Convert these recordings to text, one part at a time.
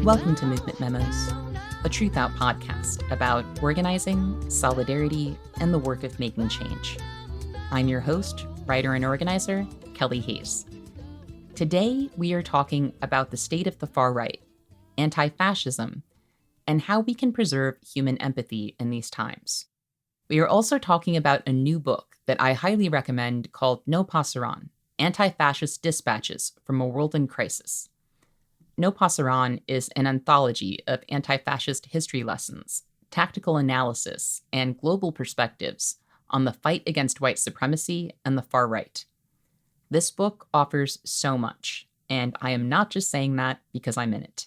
Welcome to Movement Memos, a TRUTHOUT podcast about organizing, solidarity, and the work of making change. I'm your host, writer, and organizer, Kelly Hayes. Today, we are talking about the state of the far right, anti-fascism, and how we can preserve human empathy in these times. We are also talking about a new book that I highly recommend called No Pasarán, Anti-fascist Dispatches from a World in Crisis. No Pasarán is an anthology of anti-fascist history lessons, tactical analysis, and global perspectives on the fight against white supremacy and the far right. This book offers so much, and I am not just saying that because I'm in it.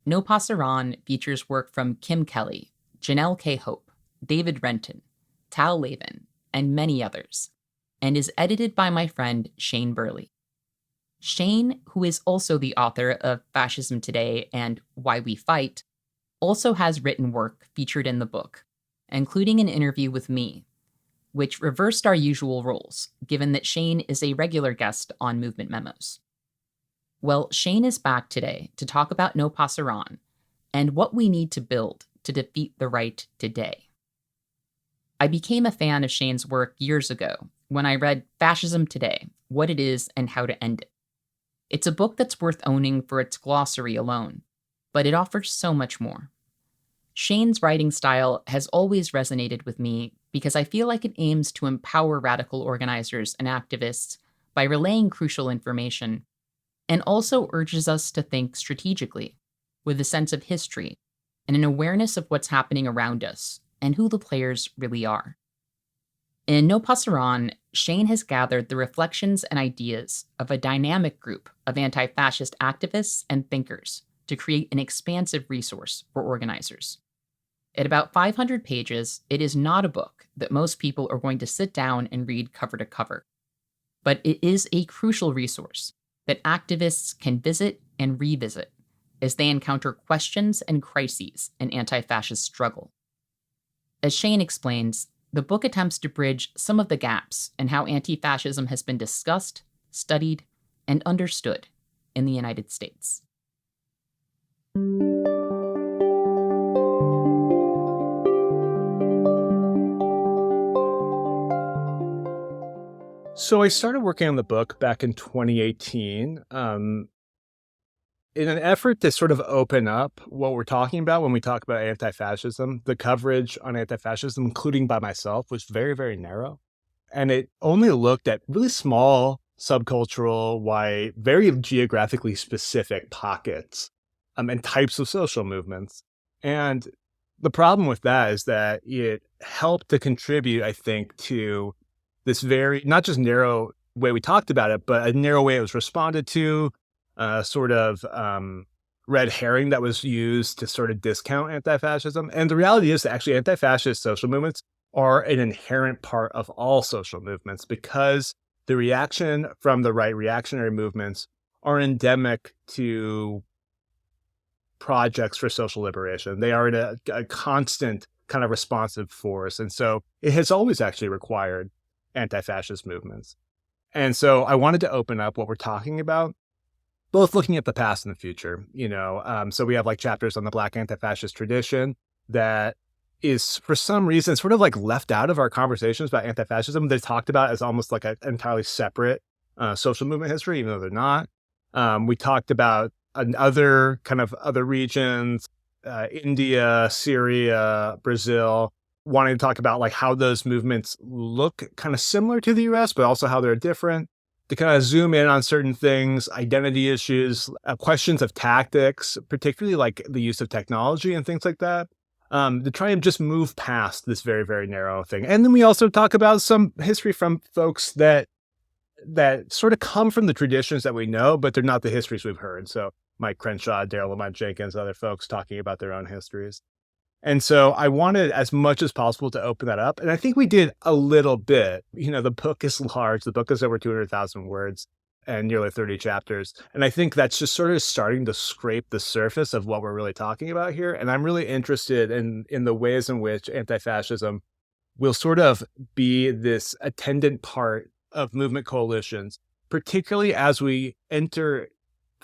No Pasarán features work from Kim Kelly, Janelle K. Hope, David Renton, Tal Lavin, and many others, and is edited by my friend Shane Burley. Shane, who is also the author of Fascism Today and Why We Fight, also has written work featured in the book, including an interview with me, which reversed our usual roles, given that Shane is a regular guest on Movement Memos. Well, Shane is back today to talk about No Pasarán and what we need to build to defeat the right today. I became a fan of Shane's work years ago when I read Fascism Today, What It Is and How to End It. It's a book that's worth owning for its glossary alone, but it offers so much more. Shane's writing style has always resonated with me because I feel like it aims to empower radical organizers and activists by relaying crucial information, and also urges us to think strategically, with a sense of history and an awareness of what's happening around us and who the players really are. In No Pasarán, Shane has gathered the reflections and ideas of a dynamic group of anti-fascist activists and thinkers to create an expansive resource for organizers. At about 500 pages, it is not a book that most people are going to sit down and read cover to cover, but it is a crucial resource that activists can visit and revisit as they encounter questions and crises in anti-fascist struggle. As Shane explains, the book attempts to bridge some of the gaps in how anti-fascism has been discussed, studied, and understood in the United States. So I started working on the book back in 2018 in an effort to sort of open up what we're talking about when we talk about anti-fascism. The coverage on anti-fascism, including by myself, was very, very narrow. And it only looked at really small, subcultural, white, very geographically specific pockets and types of social movements. And the problem with that is that it helped to contribute, I think, to this very, not just narrow way we talked about it, but a narrow way it was responded to, sort of red herring that was used to sort of discount anti-fascism. And the reality is that actually anti-fascist social movements are an inherent part of all social movements because the reaction from the right reactionary movements are endemic to projects for social liberation. They are a constant kind of responsive force. And so it has always actually required anti-fascist movements. And so I wanted to open up what we're talking about, both looking at the past and the future, so we have like chapters on the Black anti-fascist tradition that is for some reason sort of like left out of our conversations about anti-fascism. They're talked about as almost like an entirely separate social movement history, even though they're not. We talked about other regions, India, Syria, Brazil, wanting to talk about like how those movements look kind of similar to the US, but also how they're different, to kind of zoom in on certain things, identity issues, questions of tactics, particularly like the use of technology and things like that, to try and just move past this very, very narrow thing. And then we also talk about some history from folks that sort of come from the traditions that we know, but they're not the histories we've heard. So Mike Crenshaw, Daryl Lamont Jenkins, other folks talking about their own histories. And so I wanted as much as possible to open that up. And I think we did a little bit. The book is large. The book is over 200,000 words and nearly 30 chapters. And I think that's just sort of starting to scrape the surface of what we're really talking about here. And I'm really interested in the ways in which anti-fascism will sort of be this attendant part of movement coalitions, particularly as we enter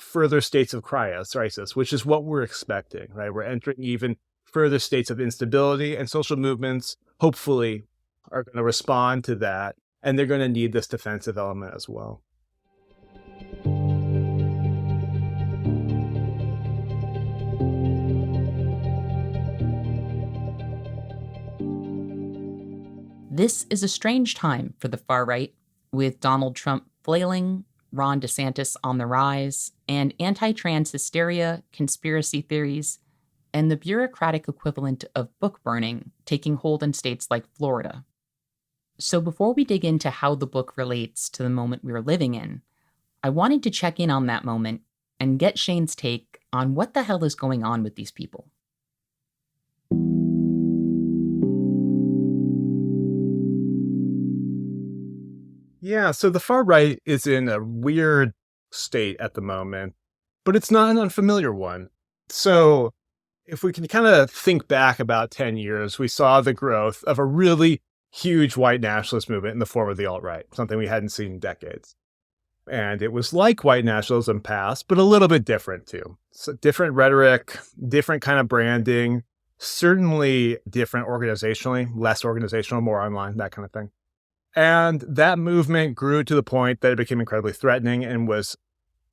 further states of crisis, which is what we're expecting, right? We're entering even further states of instability, and social movements, hopefully, are going to respond to that, and they're going to need this defensive element as well. This is a strange time for the far right, with Donald Trump flailing, Ron DeSantis on the rise, and anti-trans hysteria, conspiracy theories, and the bureaucratic equivalent of book burning taking hold in states like Florida. So before we dig into how the book relates to the moment we're living in, I wanted to check in on that moment and get Shane's take on what the hell is going on with these people. Yeah, so the far right is in a weird state at the moment, but it's not an unfamiliar one. So if we can kind of think back about 10 years, we saw the growth of a really huge white nationalist movement in the form of the alt-right, something we hadn't seen in decades. And it was like white nationalism past, but a little bit different too. So different rhetoric, different kind of branding, certainly different organizationally, less organizational, more online, that kind of thing. And that movement grew to the point that it became incredibly threatening and was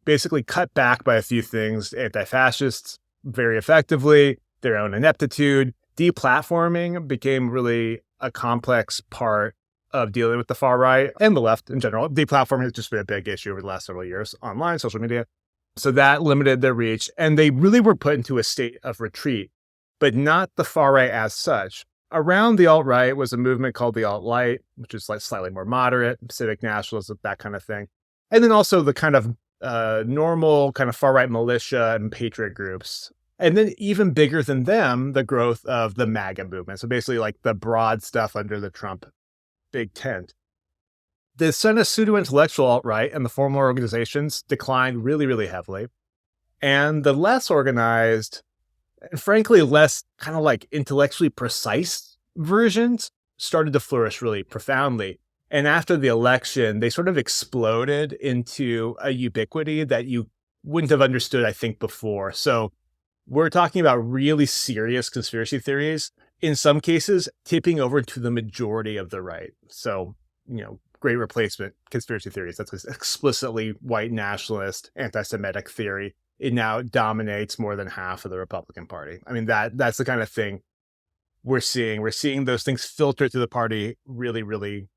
basically cut back by a few things. Anti-fascists, very effectively, their own ineptitude. Deplatforming became really a complex part of dealing with the far right and the left in general. Deplatforming has just been a big issue over the last several years, online, social media. So that limited their reach. And they really were put into a state of retreat, but not the far right as such. Around the alt-right was a movement called the alt-light, which is like slightly more moderate, civic nationalism, that kind of thing. And then also the kind of normal kind of far-right militia and patriot groups. And then even bigger than them, the growth of the MAGA movement. So basically like the broad stuff under the Trump big tent. The kind of pseudo-intellectual alt-right and the formal organizations declined really, really heavily. And the less organized and frankly, less kind of like intellectually precise versions started to flourish really profoundly. And after the election, they sort of exploded into a ubiquity that you wouldn't have understood, I think, before. So we're talking about really serious conspiracy theories, in some cases, tipping over to the majority of the right. So, Great Replacement conspiracy theories, that's explicitly white nationalist, anti-Semitic theory. It now dominates more than half of the Republican Party. I mean, that's the kind of thing we're seeing. We're seeing those things filter through the party really, really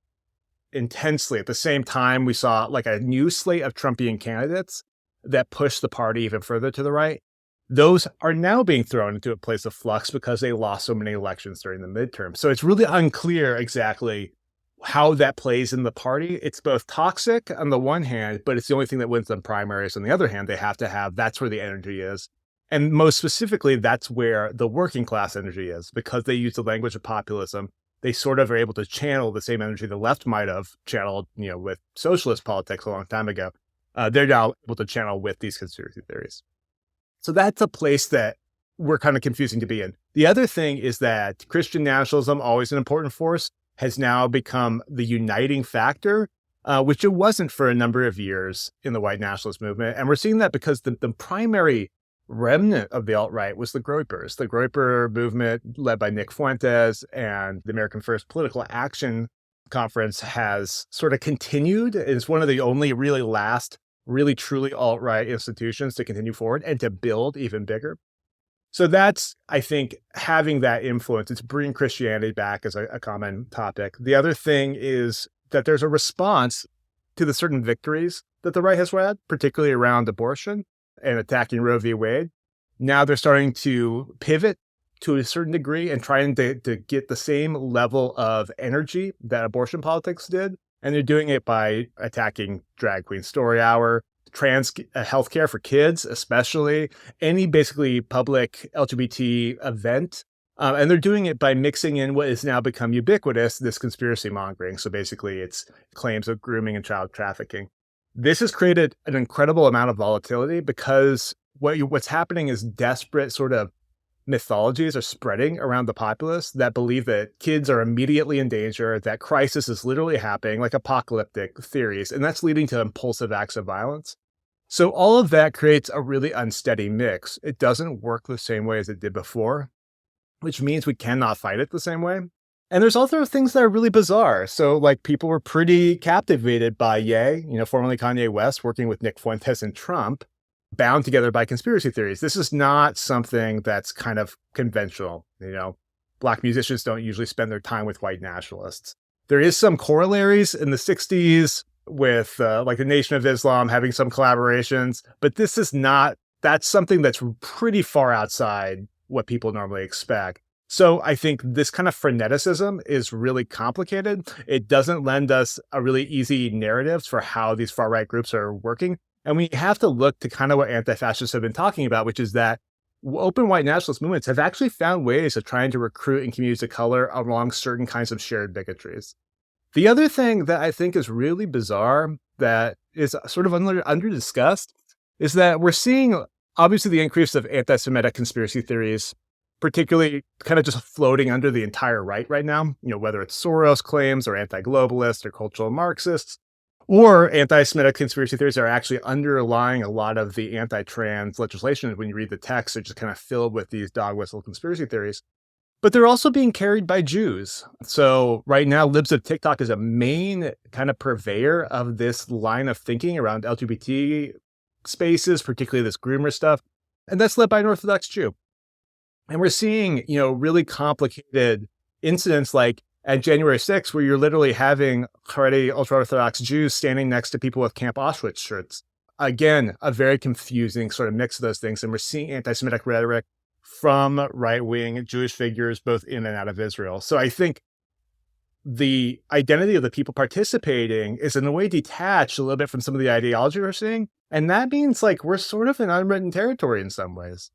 intensely. At the same time, we saw like a new slate of Trumpian candidates that pushed the party even further to the right. Those are now being thrown into a place of flux because they lost so many elections during the midterm. So it's really unclear exactly how that plays in the party. It's both toxic on the one hand, but it's the only thing that wins them primaries. On the other hand, they have to have, that's where the energy is. And most specifically, that's where the working class energy is, because they use the language of populism. They sort of are able to channel the same energy the left might have channeled, with socialist politics a long time ago. They're now able to channel with these conspiracy theories. So that's a place that we're kind of confusing to be in. The other thing is that Christian nationalism, always an important force, has now become the uniting factor, which it wasn't for a number of years in the white nationalist movement. And we're seeing that because the primary remnant of the alt-right was the Groypers. The Groyper movement, led by Nick Fuentes and the American First Political Action Conference, has sort of continued. It's one of the only really last, really truly alt-right institutions to continue forward and to build even bigger. So that's, I think, having that influence. It's bringing Christianity back as a common topic. The other thing is that there's a response to the certain victories that the right has had, particularly around abortion and attacking Roe v. Wade. Now they're starting to pivot to a certain degree and trying to get the same level of energy that abortion politics did. And they're doing it by attacking Drag Queen Story Hour, trans healthcare for kids, especially any basically public LGBT event. And they're doing it by mixing in what has now become ubiquitous, this conspiracy mongering. So basically it's claims of grooming and child trafficking. This has created an incredible amount of volatility because what's happening is desperate sort of mythologies are spreading around the populace that believe that kids are immediately in danger, that crisis is literally happening, like apocalyptic theories. And that's leading to impulsive acts of violence. So all of that creates a really unsteady mix. It doesn't work the same way as it did before, which means we cannot fight it the same way. And there's also things that are really bizarre. So, like, people were pretty captivated by Ye, formerly Kanye West, working with Nick Fuentes and Trump, bound together by conspiracy theories. This is not something that's kind of conventional. Black musicians don't usually spend their time with white nationalists. There is some corollaries in the 60s with like the Nation of Islam having some collaborations, but this is not, that's something that's pretty far outside what people normally expect. So I think this kind of freneticism is really complicated. It doesn't lend us a really easy narrative for how these far-right groups are working. And we have to look to kind of what anti-fascists have been talking about, which is that open white nationalist movements have actually found ways of trying to recruit in communities of color along certain kinds of shared bigotries. The other thing that I think is really bizarre that is sort of under-discussed is that we're seeing, obviously, the increase of anti-Semitic conspiracy theories, particularly kind of just floating under the entire right now, whether it's Soros claims or anti-globalists or cultural Marxists, or anti-Semitic conspiracy theories are actually underlying a lot of the anti-trans legislation. When you read the text, they're just kind of filled with these dog whistle conspiracy theories. But they're also being carried by Jews. So right now, Libs of TikTok is a main kind of purveyor of this line of thinking around LGBT spaces, particularly this groomer stuff. And that's led by an Orthodox Jew. And we're seeing, really complicated incidents like at January 6th, where you're literally having Haredi ultra-Orthodox Jews standing next to people with Camp Auschwitz shirts. Again, a very confusing sort of mix of those things. And we're seeing anti-Semitic rhetoric from right-wing Jewish figures, both in and out of Israel. So I think the identity of the people participating is in a way detached a little bit from some of the ideology we're seeing. And that means like we're sort of in unwritten territory in some ways.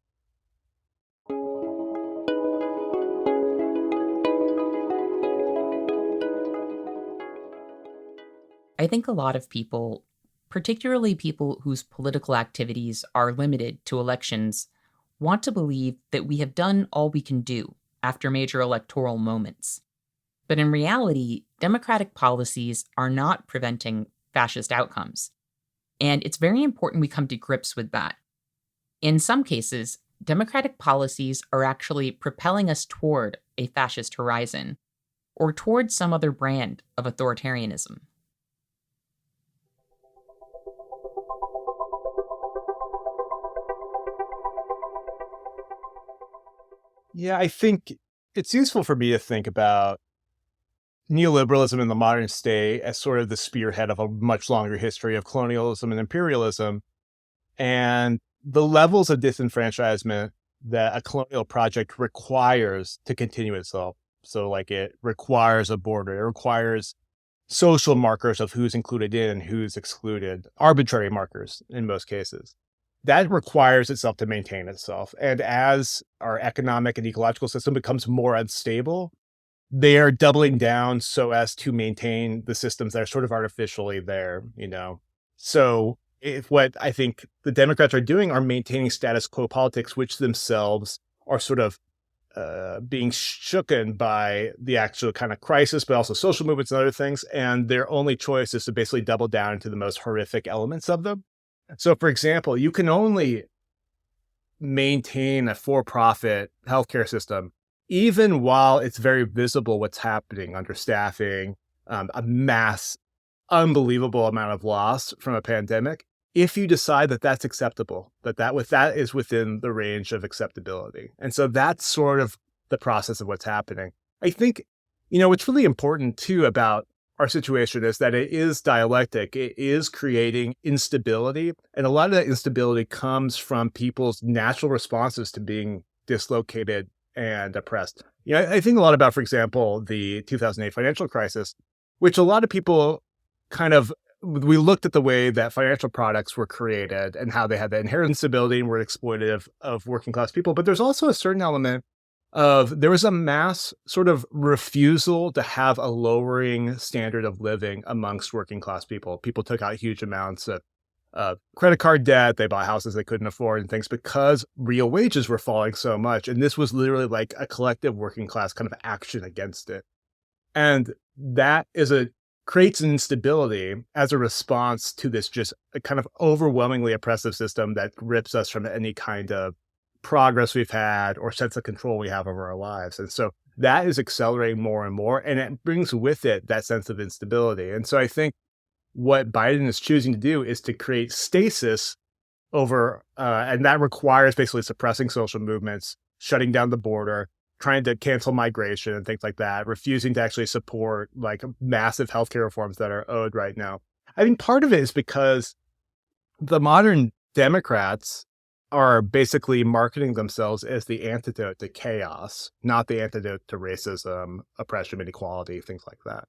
I think a lot of people, particularly people whose political activities are limited to elections, want to believe that we have done all we can do after major electoral moments. But in reality, democratic policies are not preventing fascist outcomes. And it's very important we come to grips with that. In some cases, democratic policies are actually propelling us toward a fascist horizon, or toward some other brand of authoritarianism. Yeah, I think it's useful for me to think about neoliberalism in the modern state as sort of the spearhead of a much longer history of colonialism and imperialism, and the levels of disenfranchisement that a colonial project requires to continue itself. So like it requires a border, it requires social markers of who's included in and who's excluded, arbitrary markers in most cases. That requires itself to maintain itself. And as our economic and ecological system becomes more unstable, they are doubling down so as to maintain the systems that are sort of artificially there, So if what I think the Democrats are doing are maintaining status quo politics, which themselves are sort of being shooken by the actual kind of crisis, but also social movements and other things. And their only choice is to basically double down into the most horrific elements of them. So, for example, you can only maintain a for-profit healthcare system, even while it's very visible what's happening, understaffing, a mass, unbelievable amount of loss from a pandemic, if you decide that that's acceptable, that is within the range of acceptability. And so that's sort of the process of what's happening. I think, what's really important, too, about our situation is that it is dialectic. It is creating instability. And a lot of that instability comes from people's natural responses to being dislocated and oppressed. I think a lot about, for example, the 2008 financial crisis, which a lot of people we looked at the way that financial products were created and how they had the inherent instability and were exploitative of working class people. But there's also a certain element there was a mass sort of refusal to have a lowering standard of living amongst working class people. People took out huge amounts of credit card debt. They bought houses they couldn't afford and things because real wages were falling so much. And this was literally like a collective working class kind of action against it. And that is a creates an instability as a response to this just a kind of overwhelmingly oppressive system that rips us from any kind of progress we've had or sense of control we have over our lives. And so that is accelerating more and more, and it brings with it that sense of instability. And so I think what Biden is choosing to do is to create stasis over, and that requires basically suppressing social movements, shutting down the border, trying to cancel migration and things like that, refusing to actually support like massive healthcare reforms that are owed right now. I think part of it is because the modern Democrats are basically marketing themselves as the antidote to chaos, not the antidote to racism, oppression, inequality, things like that.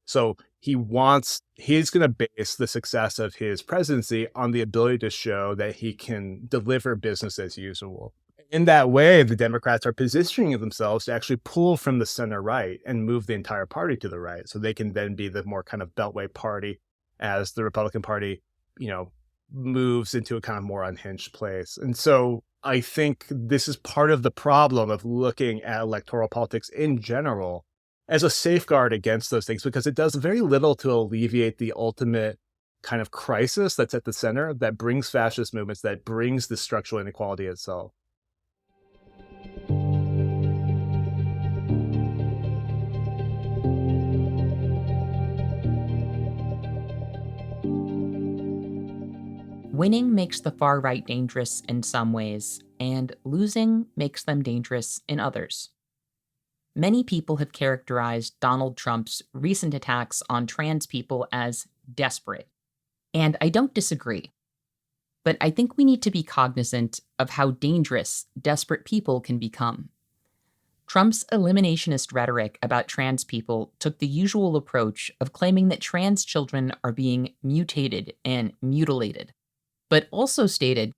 So he's going to base the success of his presidency on the ability to show that he can deliver business as usual. In that way, the Democrats are positioning themselves to actually pull from the center right and move the entire party to the right. So they can then be the more kind of beltway party as the Republican Party, moves into a kind of more unhinged place. And so I think this is part of the problem of looking at electoral politics in general as a safeguard against those things, because it does very little to alleviate the ultimate kind of crisis that's at the center that brings fascist movements, that brings the structural inequality itself. Winning makes the far right dangerous in some ways, and losing makes them dangerous in others. Many people have characterized Donald Trump's recent attacks on trans people as desperate, and I don't disagree. But I think we need to be cognizant of how dangerous desperate people can become. Trump's eliminationist rhetoric about trans people took the usual approach of claiming that trans children are being mutated and mutilated, but also stated,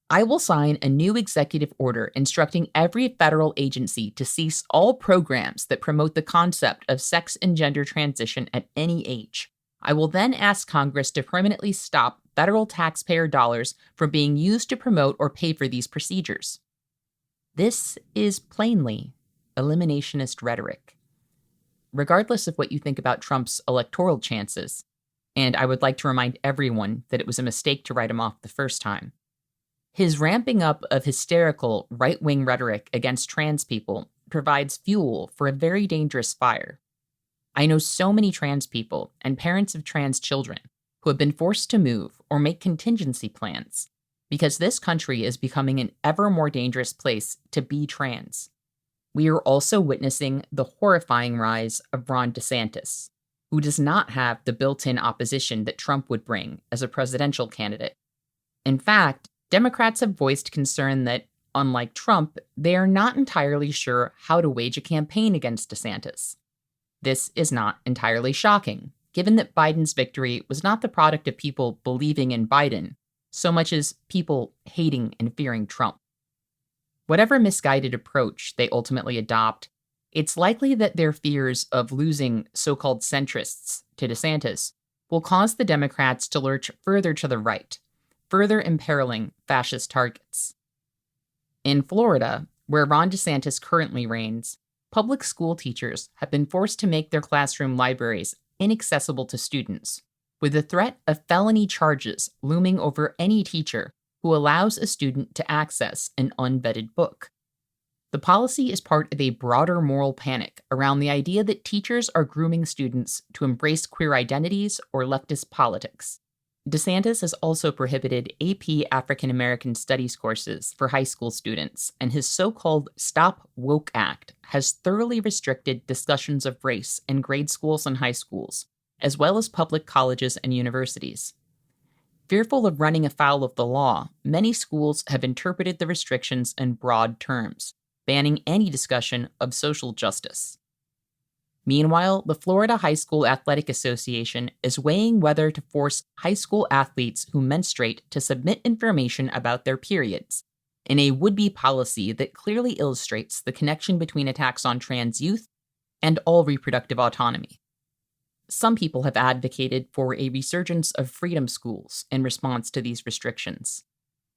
"I will sign a new executive order instructing every federal agency to cease all programs that promote the concept of sex and gender transition at any age. I will then ask Congress to permanently stop federal taxpayer dollars from being used to promote or pay for these procedures." This is plainly eliminationist rhetoric. Regardless of what you think about Trump's electoral chances, and I would like to remind everyone that it was a mistake to write him off the first time, his ramping up of hysterical right-wing rhetoric against trans people provides fuel for a very dangerous fire. I know so many trans people and parents of trans children who have been forced to move or make contingency plans because this country is becoming an ever more dangerous place to be trans. We are also witnessing the horrifying rise of Ron DeSantis, who does not have the built-in opposition that Trump would bring as a presidential candidate. In fact, Democrats have voiced concern that, unlike Trump, they are not entirely sure how to wage a campaign against DeSantis. This is not entirely shocking, given that Biden's victory was not the product of people believing in Biden, so much as people hating and fearing Trump. Whatever misguided approach they ultimately adopt, it's likely that their fears of losing so-called centrists to DeSantis will cause the Democrats to lurch further to the right, further imperiling fascist targets. In Florida, where Ron DeSantis currently reigns, public school teachers have been forced to make their classroom libraries inaccessible to students, with the threat of felony charges looming over any teacher who allows a student to access an unvetted book. The policy is part of a broader moral panic around the idea that teachers are grooming students to embrace queer identities or leftist politics. DeSantis has also prohibited AP African American Studies courses for high school students, and his so-called Stop Woke Act has thoroughly restricted discussions of race in grade schools and high schools, as well as public colleges and universities. Fearful of running afoul of the law, many schools have interpreted the restrictions in broad terms, banning any discussion of social justice. Meanwhile, the Florida High School Athletic Association is weighing whether to force high school athletes who menstruate to submit information about their periods, in a would-be policy that clearly illustrates the connection between attacks on trans youth and all reproductive autonomy. Some people have advocated for a resurgence of freedom schools in response to these restrictions.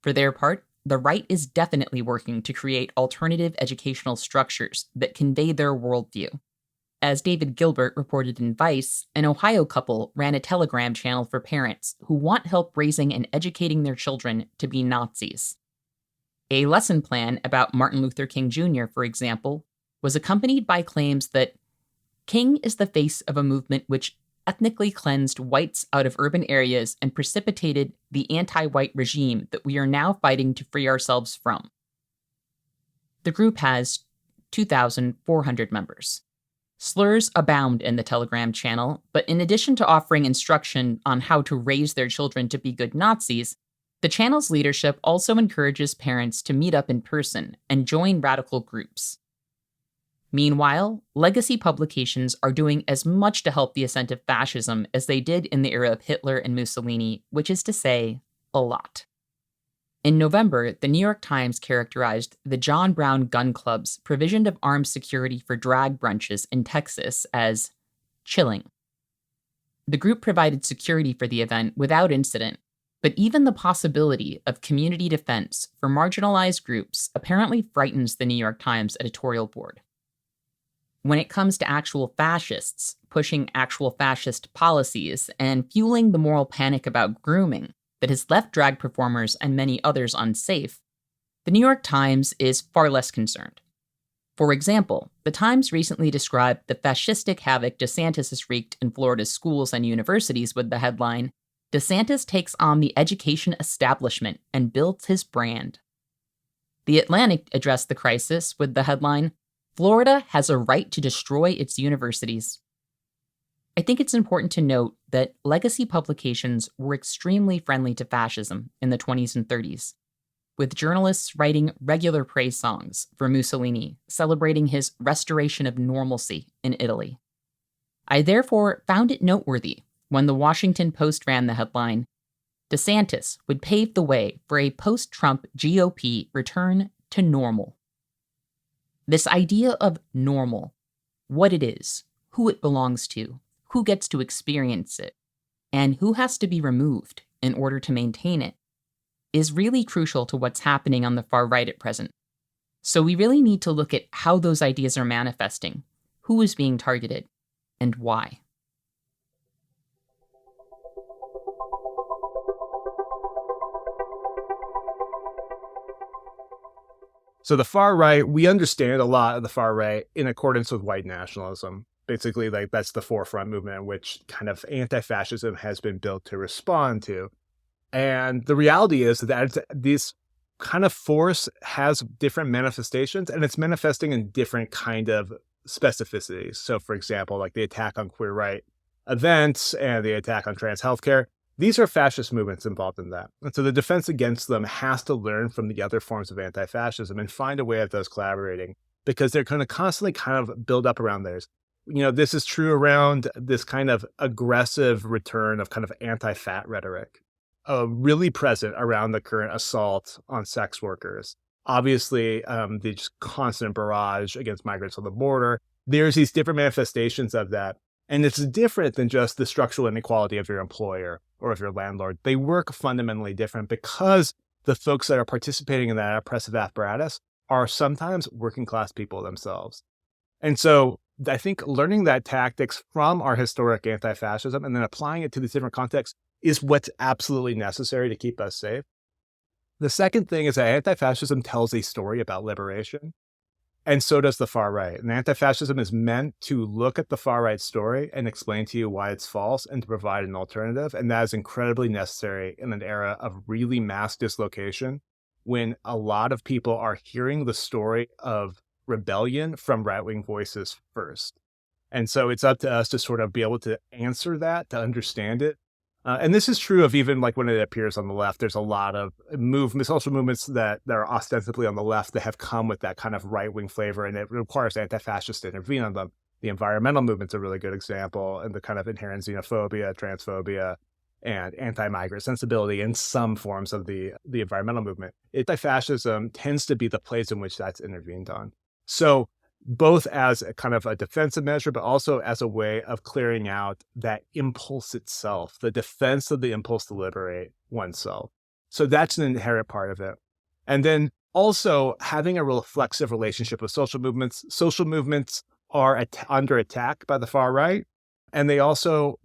For their part, the right is definitely working to create alternative educational structures that convey their worldview. As David Gilbert reported in Vice, an Ohio couple ran a Telegram channel for parents who want help raising and educating their children to be Nazis. A lesson plan about Martin Luther King Jr., for example, was accompanied by claims that King is the face of a movement which ethnically cleansed whites out of urban areas and precipitated the anti-white regime that we are now fighting to free ourselves from. The group has 2,400 members. Slurs abound in the Telegram channel, but in addition to offering instruction on how to raise their children to be good Nazis, the channel's leadership also encourages parents to meet up in person and join radical groups. Meanwhile, legacy publications are doing as much to help the ascent of fascism as they did in the era of Hitler and Mussolini, which is to say, a lot. In November, the New York Times characterized the John Brown Gun Club's provision of armed security for drag brunches in Texas as chilling. The group provided security for the event without incident, but even the possibility of community defense for marginalized groups apparently frightens the New York Times editorial board. When it comes to actual fascists pushing actual fascist policies and fueling the moral panic about grooming that has left drag performers and many others unsafe, the New York Times is far less concerned. For example, the Times recently described the fascistic havoc DeSantis has wreaked in Florida's schools and universities with the headline, "DeSantis takes on the education establishment and builds his brand." The Atlantic addressed the crisis with the headline, "Florida has a right to destroy its universities." I think it's important to note that legacy publications were extremely friendly to fascism in the 20s and 30s, with journalists writing regular praise songs for Mussolini, celebrating his restoration of normalcy in Italy. I therefore found it noteworthy when the Washington Post ran the headline, "DeSantis would pave the way for a post-Trump GOP return to normal." This idea of normal, what it is, who it belongs to, who gets to experience it, and who has to be removed in order to maintain it, is really crucial to what's happening on the far right at present. So we really need to look at how those ideas are manifesting, who is being targeted, and why. So the far right, we understand a lot of the far right in accordance with white nationalism. Basically, like that's the forefront movement in which kind of anti-fascism has been built to respond to. And the reality is that this kind of force has different manifestations, and it's manifesting in different kind of specificities. So, for example, like the attack on queer right events and the attack on trans healthcare, these are fascist movements involved in that. And so the defense against them has to learn from the other forms of anti-fascism and find a way of those collaborating, because they're going to constantly kind of build up around theirs. You know, this is true around this kind of aggressive return of kind of anti-fat rhetoric, really present around the current assault on sex workers. Obviously, the just constant barrage against migrants on the border. There's these different manifestations of that. And it's different than just the structural inequality of your employer or of your landlord. They work fundamentally different because the folks that are participating in that oppressive apparatus are sometimes working class people themselves. And so I think learning that tactics from our historic anti-fascism and then applying it to these different contexts is what's absolutely necessary to keep us safe. The second thing is that anti-fascism tells a story about liberation, and so does the far right. And anti-fascism is meant to look at the far right story and explain to you why it's false and to provide an alternative. And that is incredibly necessary in an era of really mass dislocation, when a lot of people are hearing the story of rebellion from right-wing voices first. And so it's up to us to sort of be able to answer that, to understand it. And this is true of even like when it appears on the left. There's a lot of social movements that are ostensibly on the left that have come with that kind of right-wing flavor, and it requires anti-fascists to intervene on them. The environmental movement's a really good example, and the kind of inherent xenophobia, transphobia, and anti-migrant sensibility in some forms of the environmental movement. Anti-fascism tends to be the place in which that's intervened on. So both as a kind of a defensive measure, but also as a way of clearing out that impulse itself, the defense of the impulse to liberate oneself. So that's an inherent part of it. And then also having a reflexive relationship with social movements. Social movements are under attack by the far right. And we also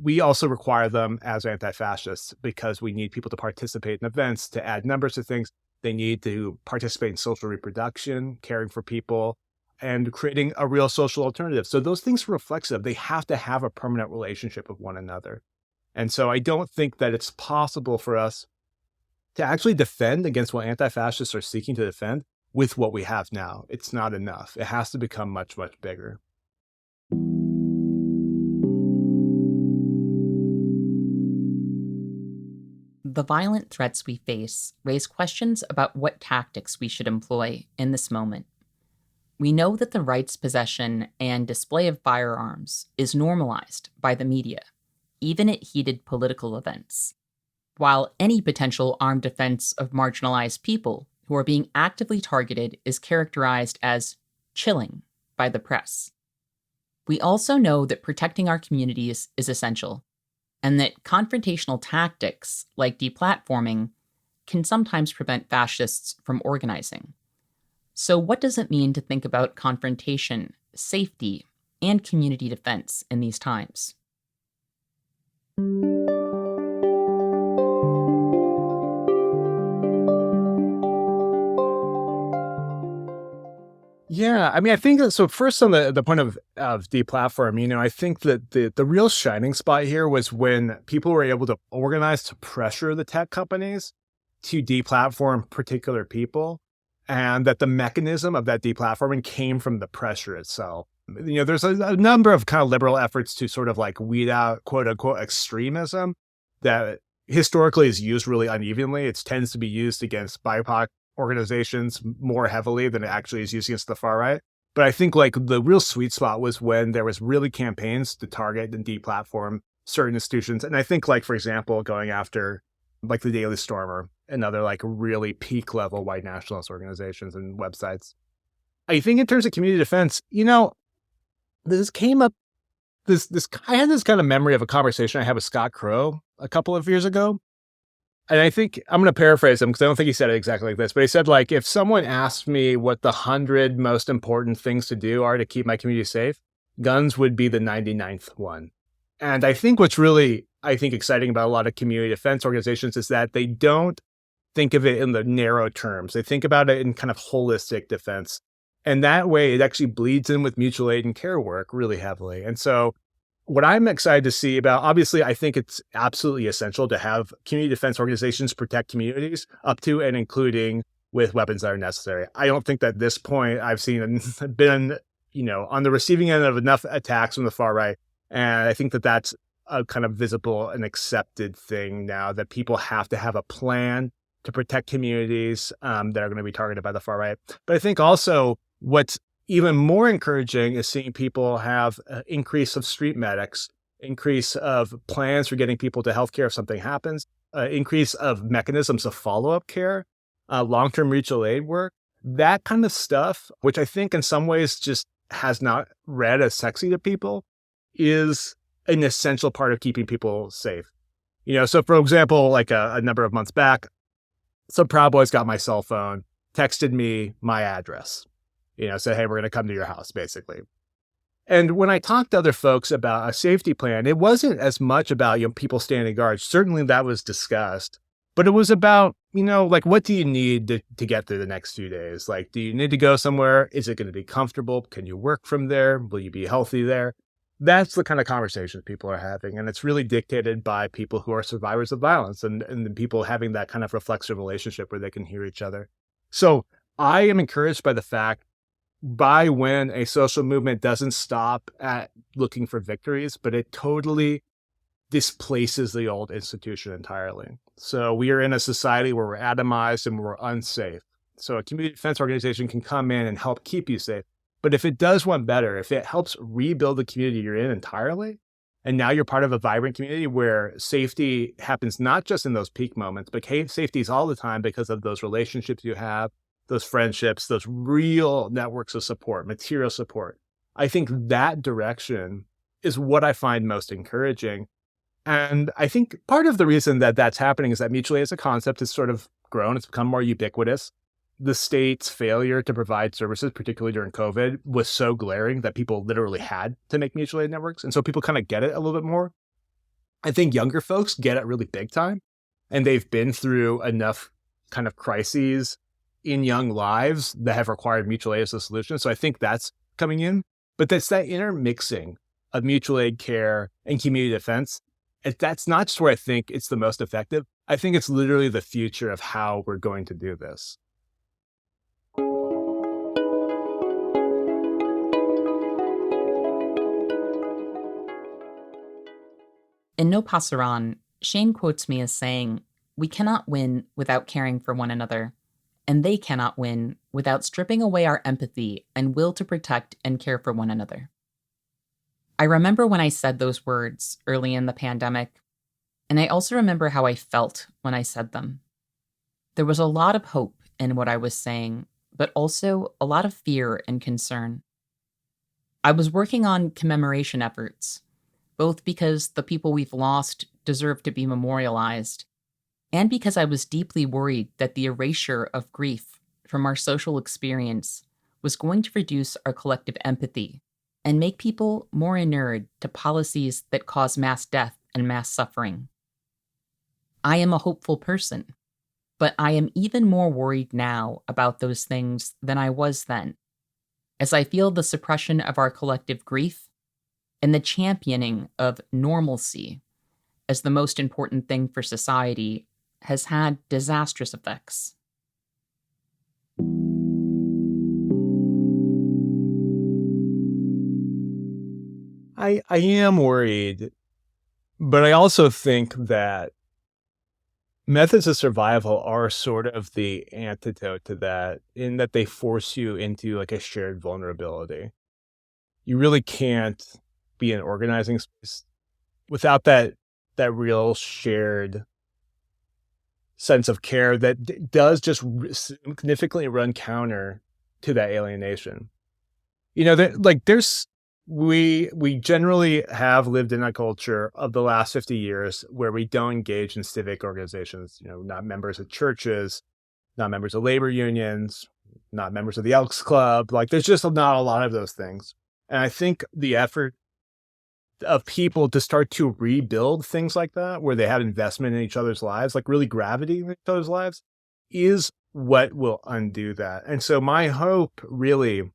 require them as anti-fascists because we need people to participate in events, to add numbers to things. They need to participate in social reproduction, caring for people, and creating a real social alternative. So those things are reflexive. They have to have a permanent relationship with one another. And so I don't think that it's possible for us to actually defend against what anti-fascists are seeking to defend with what we have now. It's not enough. It has to become much, much bigger. The violent threats we face raise questions about what tactics we should employ in this moment. We know that the right's possession and display of firearms is normalized by the media, even at heated political events, while any potential armed defense of marginalized people who are being actively targeted is characterized as chilling by the press. We also know that protecting our communities is essential, and that confrontational tactics like deplatforming can sometimes prevent fascists from organizing. So what does it mean to think about confrontation, safety, and community defense in these times? Yeah, I mean, I think that, so first on the point of deplatform, I think that the real shining spot here was when people were able to organize to pressure the tech companies to deplatform particular people, and that the mechanism of that deplatforming came from the pressure itself. There's a number of kind of liberal efforts to sort of like weed out quote unquote extremism that historically is used really unevenly. It tends to be used against BIPOC organizations more heavily than it actually is used against the far right. But I think like the real sweet spot was when there was really campaigns to target and deplatform certain institutions. And I think like, for example, going after like the Daily Stormer and other like really peak level white nationalist organizations and websites. I think in terms of community defense, this came up, I had this kind of memory of a conversation I had with Scott Crow a couple of years ago. And I think I'm going to paraphrase him because I don't think he said it exactly like this, but he said, like, if someone asked me what the 100 most important things to do are to keep my community safe, guns would be the 99th one. And I think what's really, exciting about a lot of community defense organizations is that they don't think of it in the narrow terms. They think about it in kind of holistic defense. And that way it actually bleeds in with mutual aid and care work really heavily. And so what I'm excited to see about, obviously, I think it's absolutely essential to have community defense organizations protect communities up to and including with weapons that are necessary. I don't think that at this point I've been, on the receiving end of enough attacks from the far right. And I think that that's a kind of visible and accepted thing now, that people have to have a plan to protect communities that are going to be targeted by the far right. But I think also what's even more encouraging is seeing people have an increase of street medics, increase of plans for getting people to healthcare if something happens, increase of mechanisms of follow-up care, long-term mutual aid work, that kind of stuff, which I think in some ways just has not read as sexy to people, is an essential part of keeping people safe. So for example, like a number of months back, some Proud Boys got my cell phone, texted me my address. Said, hey, we're going to come to your house, basically. And when I talked to other folks about a safety plan, it wasn't as much about, people standing guard. Certainly that was discussed, but it was about, like, what do you need to get through the next few days? Like, do you need to go somewhere? Is it going to be comfortable? Can you work from there? Will you be healthy there? That's the kind of conversations people are having. And it's really dictated by people who are survivors of violence and the people having that kind of reflexive relationship where they can hear each other. So I am encouraged by the fact by when a social movement doesn't stop at looking for victories, but it totally displaces the old institution entirely. So we are in a society where we're atomized and we're unsafe. So a community defense organization can come in and help keep you safe. But if it does one better, if it helps rebuild the community you're in entirely, and now you're part of a vibrant community where safety happens not just in those peak moments, but safety is all the time because of those relationships you have, those friendships, those real networks of support, material support. I think that direction is what I find most encouraging. And I think part of the reason that that's happening is that mutual aid as a concept has sort of grown. It's become more ubiquitous. the state's failure to provide services, particularly during COVID, was so glaring that people literally had to make mutual aid networks. And so people kind of get it a little bit more. I think younger folks get it really big time, and they've been through enough kind of crises in young lives that have required mutual aid as a solution. So I think that's coming in. But that's that intermixing of mutual aid care and community defense. That's not just where I think it's the most effective. I think it's literally the future of how we're going to do this. In No Pasarán, Shane quotes me as saying, "We cannot win without caring for one another, and they cannot win without stripping away our empathy and will to protect and care for one another." I remember when I said those words early in the pandemic, and I also remember how I felt when I said them. There was a lot of hope in what I was saying, but also a lot of fear and concern. I was working on commemoration efforts, both because the people we've lost deserve to be memorialized, and because I was deeply worried that the erasure of grief from our social experience was going to reduce our collective empathy and make people more inured to policies that cause mass death and mass suffering. I am a hopeful person, but I am even more worried now about those things than I was then, as I feel the suppression of our collective grief and the championing of normalcy as the most important thing for society has had disastrous effects. I am worried, but I also think that methods of survival are sort of the antidote to that, in that they force you into like a shared vulnerability. You really can't be an organizing space without that real shared sense of care that does just significantly run counter to that alienation. We generally have lived in a culture of the last 50 years where we don't engage in civic organizations, not members of churches, not members of labor unions, not members of the Elks Club. Like, there's just not a lot of those things. And I think the effort of people to start to rebuild things like that, where they have investment in each other's lives, like really gravity in each other's lives, is what will undo that. And so my hope really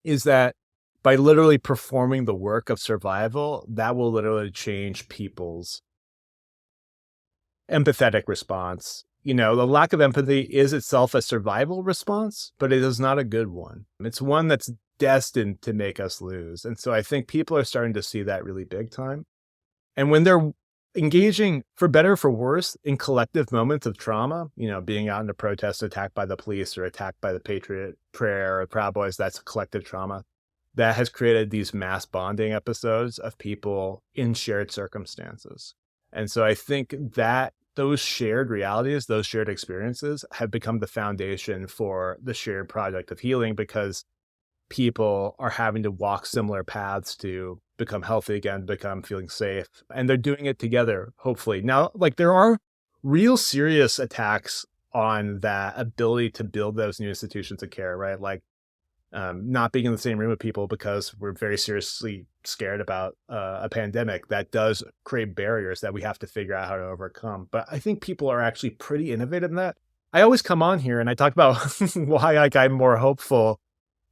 is that by literally performing the work of survival, that will literally change people's empathetic response. The lack of empathy is itself a survival response, but it is not a good one. It's one that's destined to make us lose. And so I think people are starting to see that really big time. And when they're engaging, for better or for worse, in collective moments of trauma, being out in a protest attacked by the police or attacked by the Patriot Prayer or Proud Boys, that's a collective trauma that has created these mass bonding episodes of people in shared circumstances. And so I think that those shared realities, those shared experiences have become the foundation for the shared project of healing, because people are having to walk similar paths to become healthy again, become feeling safe, and they're doing it together, hopefully. Now, there are real serious attacks on that ability to build those new institutions of care, right? Not being in the same room with people because we're very seriously scared about a pandemic. That does create barriers that we have to figure out how to overcome. But I think people are actually pretty innovative in that. I always come on here and I talk about why I'm more hopeful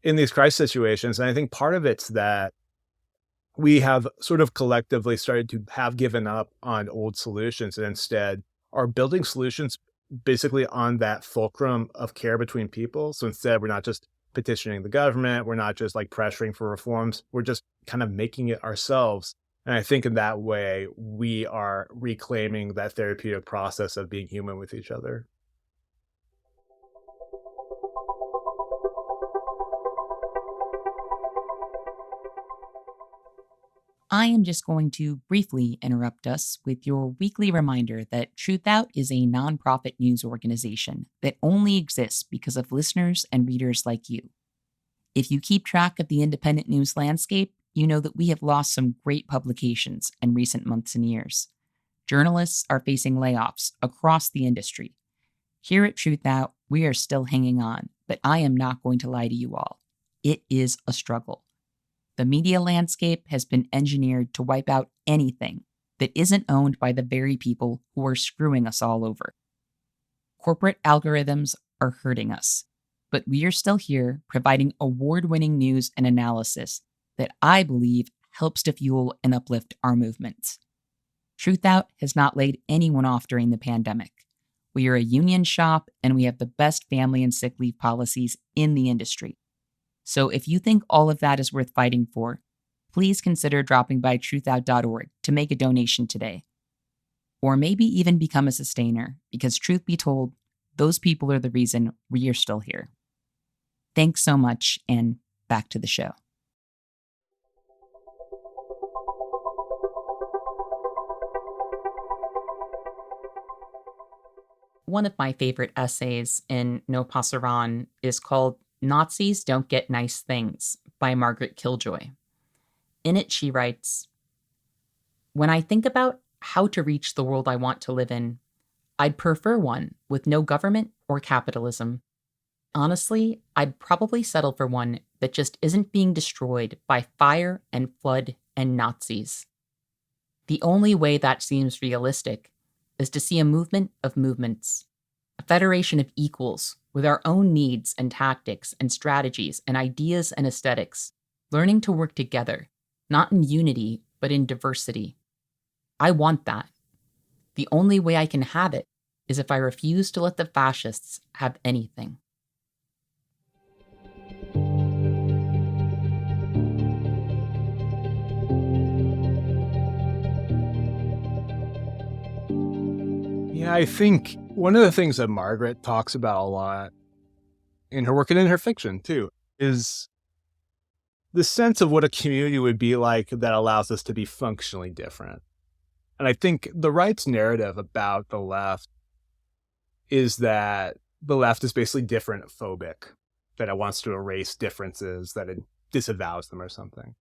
in these crisis situations. And I think part of it's that we have sort of collectively started to have given up on old solutions and instead are building solutions basically on that fulcrum of care between people. So instead, we're not just petitioning the government, we're not just pressuring for reforms, we're just kind of making it ourselves. And I think in that way, we are reclaiming that therapeutic process of being human with each other. I am just going to briefly interrupt us with your weekly reminder that TRUTHOUT is a nonprofit news organization that only exists because of listeners and readers like you. If you keep track of the independent news landscape, you know that we have lost some great publications in recent months and years. Journalists are facing layoffs across the industry. Here at TRUTHOUT, we are still hanging on, but I am not going to lie to you all. It is a struggle. The media landscape has been engineered to wipe out anything that isn't owned by the very people who are screwing us all over. Corporate algorithms are hurting us, but we are still here providing award-winning news and analysis that I believe helps to fuel and uplift our movements. TRUTHOUT has not laid anyone off during the pandemic. We are a union shop and we have the best family and sick leave policies in the industry. So if you think all of that is worth fighting for, please consider dropping by truthout.org to make a donation today. Or maybe even become a sustainer, because truth be told, those people are the reason we are still here. Thanks so much, and back to the show. One of my favorite essays in No Pasarán is called Nazis Don't Get Nice Things by Margaret Killjoy. In it, she writes, "When I think about how to reach the world I want to live in, I'd prefer one with no government or capitalism. Honestly, I'd probably settle for one that just isn't being destroyed by fire and flood and Nazis. The only way that seems realistic is to see a movement of movements, a federation of equals with our own needs and tactics and strategies and ideas and aesthetics, learning to work together, not in unity, but in diversity. I want that. The only way I can have it is if I refuse to let the fascists have anything." Yeah, I think one of the things that Margaret talks about a lot in her work and in her fiction too is the sense of what a community would be like that allows us to be functionally different. And I think the right's narrative about the left is that the left is basically different phobic, that it wants to erase differences, that it disavows them or something.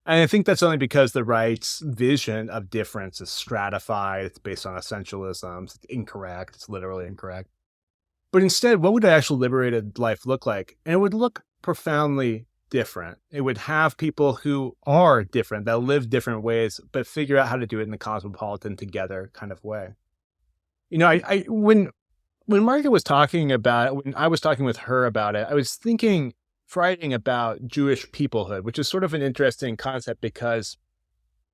And I think that's only because the right's vision of difference is stratified, it's based on essentialisms, it's incorrect, it's literally incorrect. But instead, what would an actual liberated life look like? And it would look profoundly different. It would have people who are different, that live different ways, but figure out how to do it in the cosmopolitan together kind of way. You know, when Margaret was talking about it, when I was talking with her about it, I was writing about Jewish peoplehood, which is sort of an interesting concept because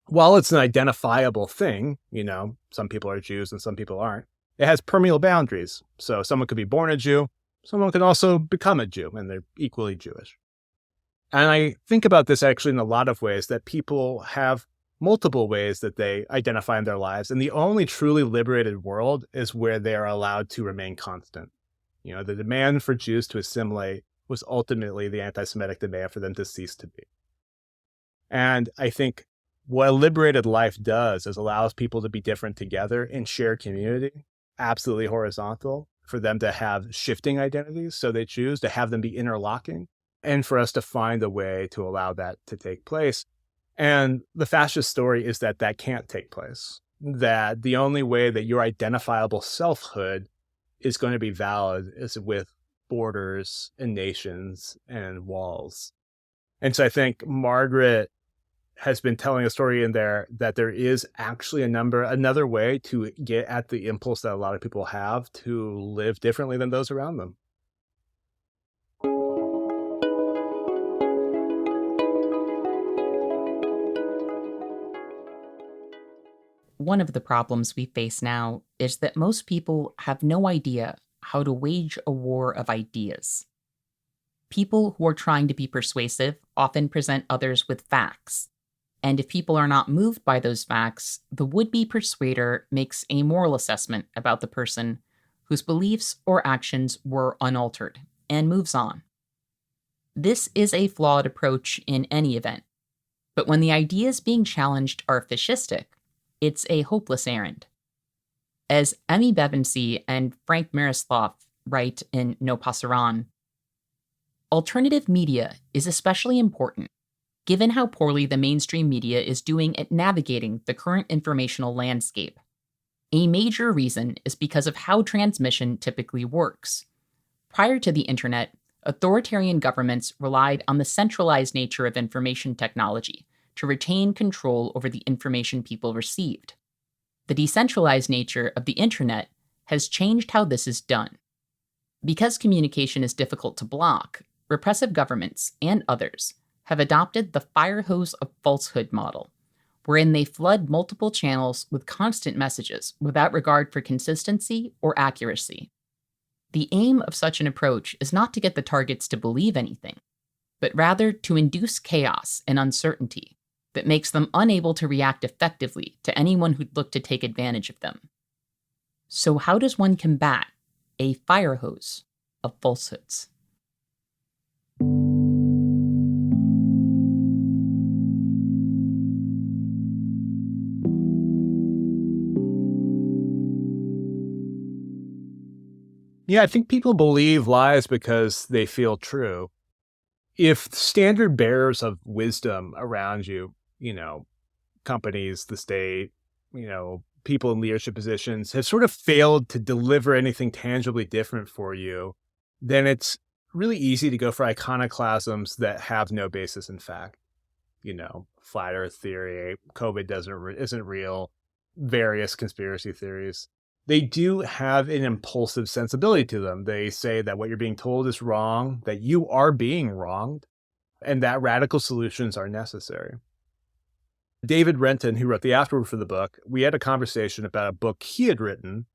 while it's an identifiable thing, you know, some people are Jews and some people aren't, it has permeable boundaries. So someone could be born a Jew, someone can also become a Jew, and they're equally Jewish. And I think about this actually in a lot of ways, that people have multiple ways that they identify in their lives. And the only truly liberated world is where they are allowed to remain constant. You know, the demand for Jews to assimilate was ultimately the anti-Semitic demand for them to cease to be. And I think what a liberated life does is allows people to be different together in shared community, absolutely horizontal, for them to have shifting identities. So they choose to have them be interlocking, and for us to find a way to allow that to take place. And the fascist story is that that can't take place, that the only way that your identifiable selfhood is going to be valid is with borders and nations and walls. And so I think Margaret has been telling a story in there that there is actually another way to get at the impulse that a lot of people have to live differently than those around them. One of the problems we face now is that most people have no idea how to wage a war of ideas. People who are trying to be persuasive often present others with facts, and if people are not moved by those facts, the would-be persuader makes a moral assessment about the person whose beliefs or actions were unaltered and moves on. This is a flawed approach in any event, but when the ideas being challenged are fascistic, it's a hopeless errand. As Emmy Bevensey and Frank Miroslav write in No Pasarán, alternative media is especially important, given how poorly the mainstream media is doing at navigating the current informational landscape. A major reason is because of how transmission typically works. Prior to the internet, authoritarian governments relied on the centralized nature of information technology to retain control over the information people received. The decentralized nature of the internet has changed how this is done. Because communication is difficult to block, repressive governments and others have adopted the fire hose of falsehood model, wherein they flood multiple channels with constant messages without regard for consistency or accuracy. The aim of such an approach is not to get the targets to believe anything, but rather to induce chaos and uncertainty that makes them unable to react effectively to anyone who'd look to take advantage of them. So how does one combat a fire hose of falsehoods? Yeah, I think people believe lies because they feel true. If standard bearers of wisdom around you, companies, the state, people in leadership positions have sort of failed to deliver anything tangibly different for you, then it's really easy to go for iconoclasms that have no basis in fact. Flat Earth theory, COVID isn't real, various conspiracy theories. They do have an impulsive sensibility to them. They say that what you're being told is wrong, that you are being wronged, and that radical solutions are necessary. David Renton, who wrote the afterword for the book, we had a conversation about a book he had written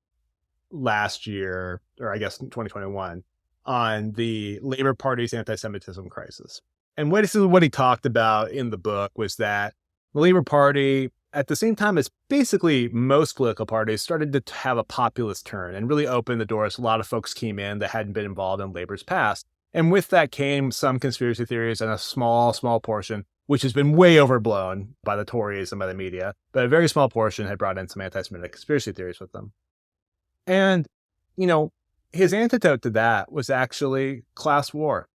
last year, or I guess in 2021, on the Labor Party's anti-Semitism crisis. And what he talked about in the book was that the Labor Party, at the same time as basically most political parties, started to have a populist turn and really open the doors. A lot of folks came in that hadn't been involved in Labor's past. And with that came some conspiracy theories and a small portion, which has been way overblown by the Tories and by the media, but a very small portion had brought in some anti-Semitic conspiracy theories with them. And, his antidote to that was actually class war.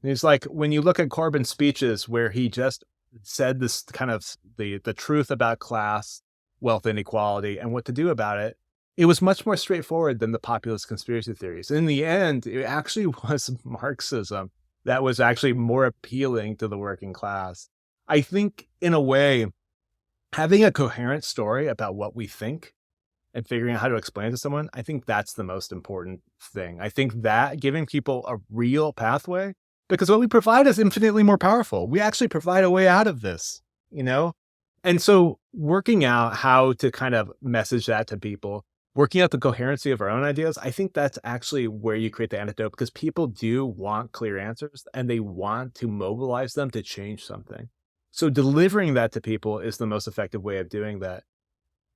And he's like, when you look at Corbyn's speeches where he just said this kind of the truth about class, wealth inequality, and what to do about it, it was much more straightforward than the populist conspiracy theories. In the end, it actually was Marxism that was actually more appealing to the working class. I think, in a way, having a coherent story about what we think and figuring out how to explain it to someone, I think that's the most important thing. I think that giving people a real pathway, because what we provide is infinitely more powerful. We actually provide a way out of this, And so working out how to kind of message that to people, working out the coherency of our own ideas, I think that's actually where you create the antidote, because people do want clear answers and they want to mobilize them to change something. So delivering that to people is the most effective way of doing that.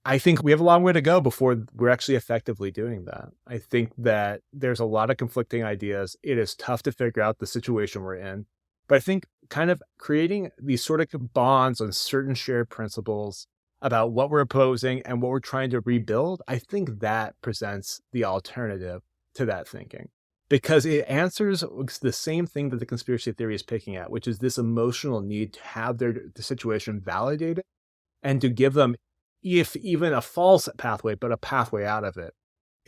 I think we have a long way to go before we're actually effectively doing that. I think that there's a lot of conflicting ideas. It is tough to figure out the situation we're in. But I think kind of creating these sort of bonds on certain shared principles about what we're opposing and what we're trying to rebuild, I think that presents the alternative to that thinking. Because it answers the same thing that the conspiracy theory is picking at, which is this emotional need to have the situation validated and to give them, if even a false pathway, but a pathway out of it.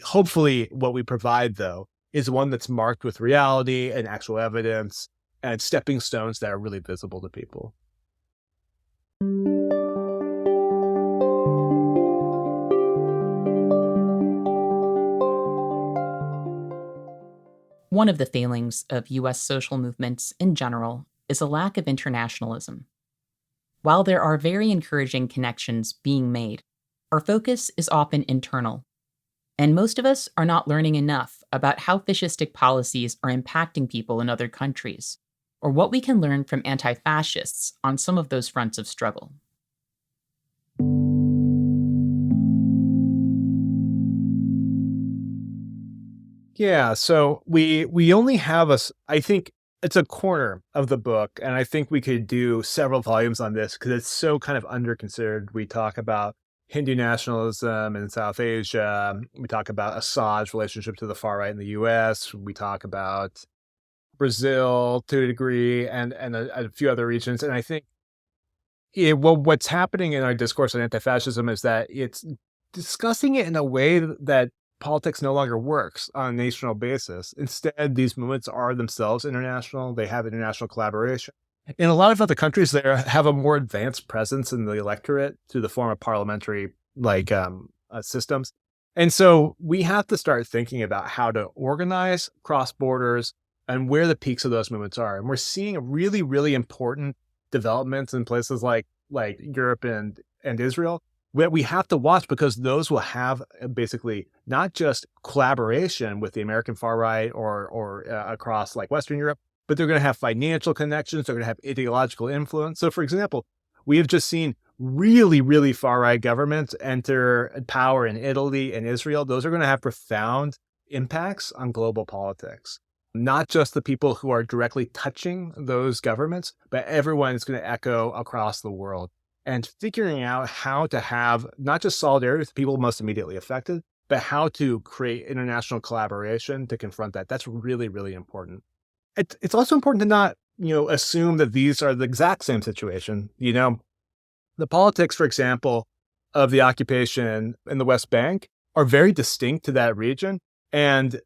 Hopefully what we provide, though, is one that's marked with reality and actual evidence and stepping stones that are really visible to people. One of the failings of US social movements in general is a lack of internationalism. While there are very encouraging connections being made, our focus is often internal. And most of us are not learning enough about how fascistic policies are impacting people in other countries, or what we can learn from anti-fascists on some of those fronts of struggle. Yeah, so we only have I think it's a corner of the book, and I think we could do several volumes on this because it's so kind of underconsidered. We talk about Hindu nationalism in South Asia. We talk about Assad's relationship to the far right in the US. We talk about Brazil to a degree and a few other regions. And I think what's happening in our discourse on anti-fascism is that it's discussing it in a way that politics no longer works on a national basis. Instead, these movements are themselves international. They have international collaboration. In a lot of other countries, they have a more advanced presence in the electorate through the form of parliamentary systems. And so we have to start thinking about how to organize cross borders and where the peaks of those movements are. And we're seeing really, really important developments in places like Europe and Israel that we have to watch, because those will have basically not just collaboration with the American far right or across like Western Europe, but they're going to have financial connections. They're going to have ideological influence. So, for example, we have just seen really, really far right governments enter power in Italy and Israel. Those are going to have profound impacts on global politics. Not just the people who are directly touching those governments, but everyone is going to echo across the world. And figuring out how to have not just solidarity with the people most immediately affected, but how to create international collaboration to confront that. That's really, really important. It's also important to not, assume that these are the exact same situation. The politics, for example, of the occupation in the West Bank are very distinct to that region. And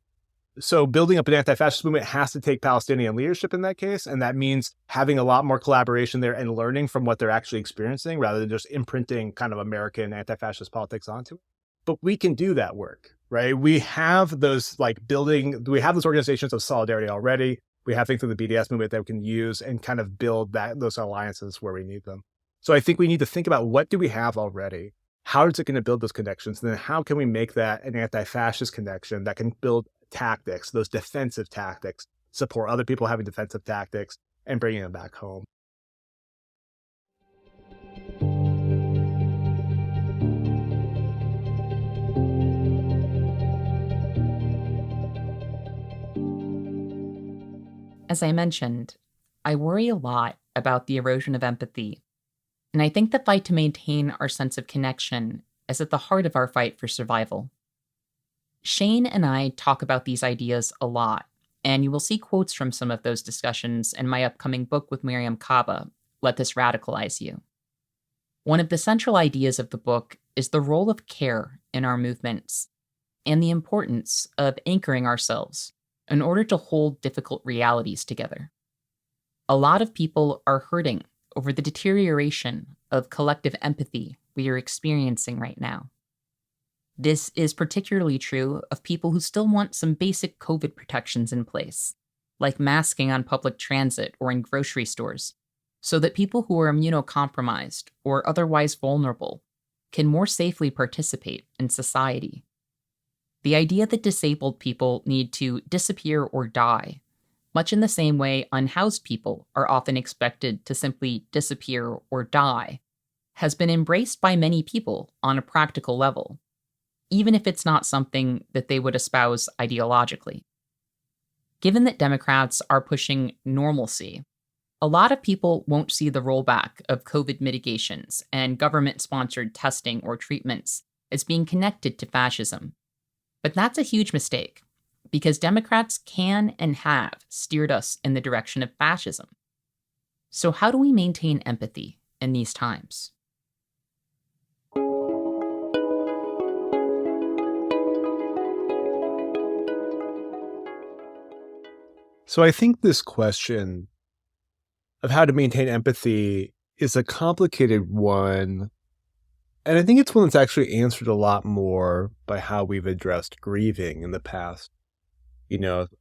so building up an anti-fascist movement has to take Palestinian leadership in that case. And that means having a lot more collaboration there and learning from what they're actually experiencing rather than just imprinting kind of American anti-fascist politics onto it. But we can do that work, right? We have those we have those organizations of solidarity already. We have things in the BDS movement that we can use and kind of build those alliances where we need them. So I think we need to think about, what do we have already? How is it going to build those connections? And then how can we make that an anti-fascist connection that can build tactics, those defensive tactics, support other people having defensive tactics, and bringing them back home? As I mentioned, I worry a lot about the erosion of empathy, and I think the fight to maintain our sense of connection is at the heart of our fight for survival. Shane and I talk about these ideas a lot, and you will see quotes from some of those discussions in my upcoming book with Miriam Kaba, Let This Radicalize You. One of the central ideas of the book is the role of care in our movements, and the importance of anchoring ourselves in order to hold difficult realities together. A lot of people are hurting over the deterioration of collective empathy we are experiencing right now. This is particularly true of people who still want some basic COVID protections in place, like masking on public transit or in grocery stores, so that people who are immunocompromised or otherwise vulnerable can more safely participate in society. The idea that disabled people need to disappear or die, much in the same way unhoused people are often expected to simply disappear or die, has been embraced by many people on a practical level, even if it's not something that they would espouse ideologically. Given that Democrats are pushing normalcy, a lot of people won't see the rollback of COVID mitigations and government-sponsored testing or treatments as being connected to fascism. But that's a huge mistake, because Democrats can and have steered us in the direction of fascism. So how do we maintain empathy in these times? So I think this question of how to maintain empathy is a complicated one. And I think it's one that's actually answered a lot more by how we've addressed grieving in the past.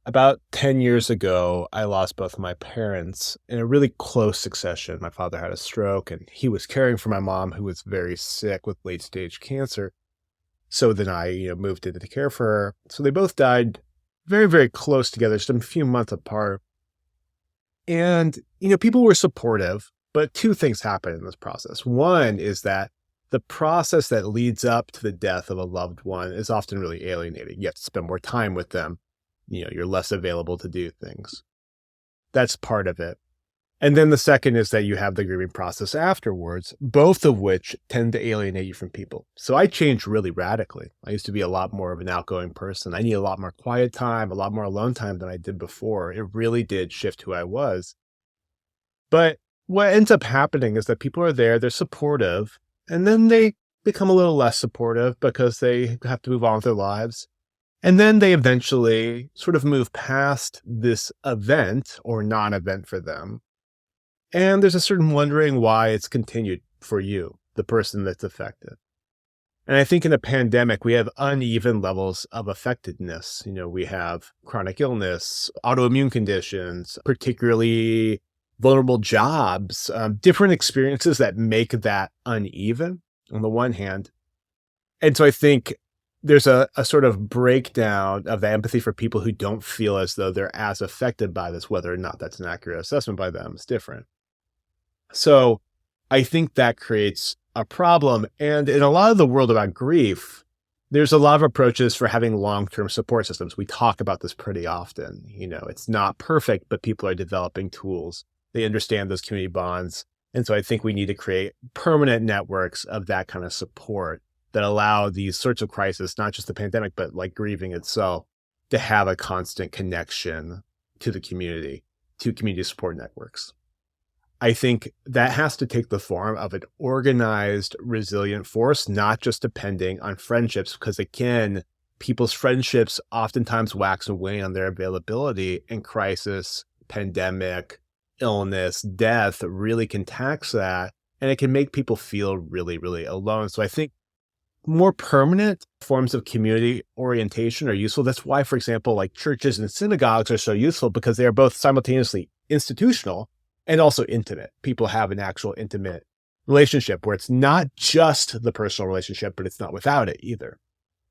About 10 years ago, I lost both of my parents in a really close succession. My father had a stroke, and he was caring for my mom, who was very sick with late-stage cancer. So then I, moved in to care for her. So they both died very, very close together, just a few months apart. And, people were supportive, but two things happened in this process. One is that the process that leads up to the death of a loved one is often really alienating. You have to spend more time with them. You're less available to do things. That's part of it. And then the second is that you have the grieving process afterwards, both of which tend to alienate you from people. So I changed really radically. I used to be a lot more of an outgoing person. I need a lot more quiet time, a lot more alone time than I did before. It really did shift who I was. But what ends up happening is that people are there, they're supportive, and then they become a little less supportive because they have to move on with their lives. And then they eventually sort of move past this event or non-event for them. And there's a certain wondering why it's continued for you, the person that's affected. And I think in a pandemic, we have uneven levels of affectedness. We have chronic illness, autoimmune conditions, particularly vulnerable jobs, different experiences that make that uneven on the one hand. And so I think there's a sort of breakdown of the empathy for people who don't feel as though they're as affected by this, whether or not that's an accurate assessment by them is different. So I think that creates a problem. And in a lot of the world about grief, there's a lot of approaches for having long-term support systems. We talk about this pretty often. It's not perfect, but people are developing tools. They understand those community bonds. And so I think we need to create permanent networks of that kind of support that allow these sorts of crises, not just the pandemic, but like grieving itself, to have a constant connection to the community, to community support networks. I think that has to take the form of an organized, resilient force, not just depending on friendships, because again, people's friendships oftentimes wax and wane on their availability, and crisis, pandemic, illness, death really can tax that, and it can make people feel really, really alone. So I think more permanent forms of community orientation are useful. That's why, for example, like churches and synagogues are so useful, because they are both simultaneously institutional and also intimate. People have an actual intimate relationship where it's not just the personal relationship, but it's not without it either.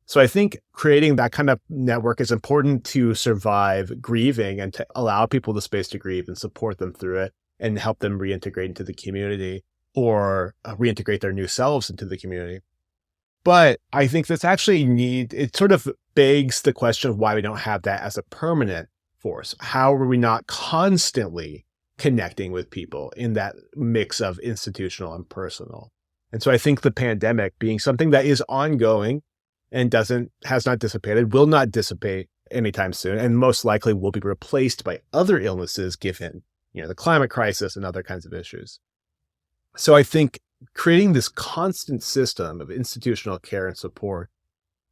So I think creating that kind of network is important to survive grieving and to allow people the space to grieve and support them through it and help them reintegrate into the community or reintegrate their new selves into the community. But I think that's actually it sort of begs the question of why we don't have that as a permanent force. How are we not constantly connecting with people in that mix of institutional and personal? And so I think the pandemic being something that is ongoing and has not dissipated, will not dissipate anytime soon, and most likely will be replaced by other illnesses given, the climate crisis and other kinds of issues. So I think creating this constant system of institutional care and support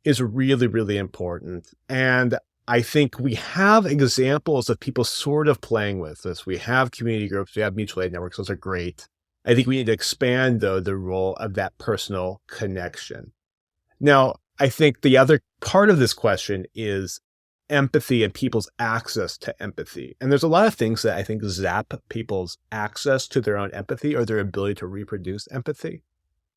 is really, really important. And I think we have examples of people sort of playing with this. We have community groups, we have mutual aid networks. Those are great. I think we need to expand, though, the role of that personal connection. Now, I think the other part of this question is empathy and people's access to empathy. And there's a lot of things that I think zap people's access to their own empathy or their ability to reproduce empathy.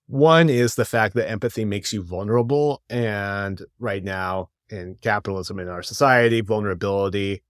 One is the fact that empathy makes you vulnerable. And right now in capitalism in our society, vulnerability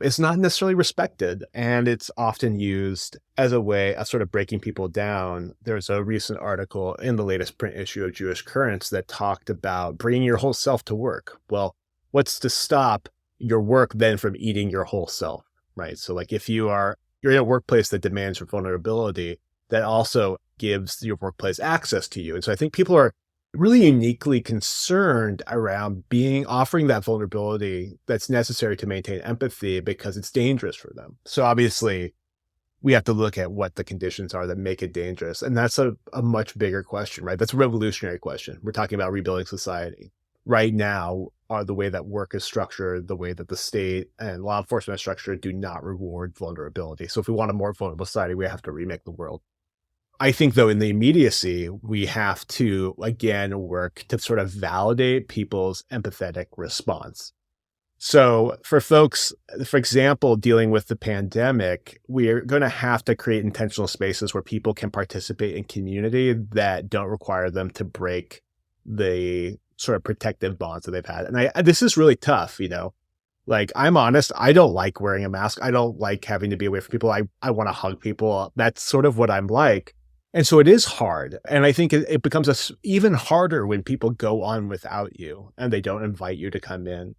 is not necessarily respected. And it's often used as a way of sort of breaking people down. There's a recent article in the latest print issue of Jewish Currents that talked about bringing your whole self to work. Well, what's to stop your work then from eating your whole self, right? So like if you're in a workplace that demands your vulnerability, that also gives your workplace access to you. And so I think people are really uniquely concerned around offering that vulnerability that's necessary to maintain empathy because it's dangerous for them. So obviously we have to look at what the conditions are that make it dangerous. And that's a much bigger question, right? That's a revolutionary question. We're talking about rebuilding society. Right now, the way that work is structured, the way that the state and law enforcement is structured do not reward vulnerability. So if we want a more vulnerable society, we have to remake the world. I think, though, in the immediacy, we have to, again, work to sort of validate people's empathetic response. So for folks, for example, dealing with the pandemic, we are going to have to create intentional spaces where people can participate in community that don't require them to break the sort of protective bonds that they've had. And this is really tough, Like, I'm honest, I don't like wearing a mask. I don't like having to be away from people. I want to hug people. That's sort of what I'm like. And so it is hard. And I think it becomes even harder when people go on without you and they don't invite you to come in.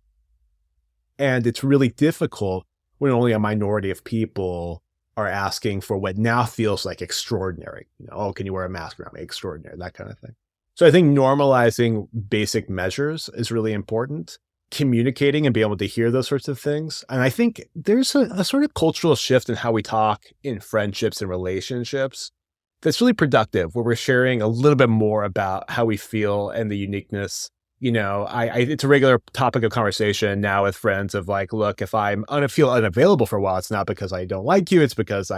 And it's really difficult when only a minority of people are asking for what now feels like extraordinary. Oh, can you wear a mask around me? Extraordinary, that kind of thing. So I think normalizing basic measures is really important. Communicating and being able to hear those sorts of things. And I think there's a sort of cultural shift in how we talk in friendships and relationships that's really productive, where we're sharing a little bit more about how we feel and the uniqueness. It's a regular topic of conversation now with friends of like, look, if feel unavailable for a while, it's not because I don't like you, it's because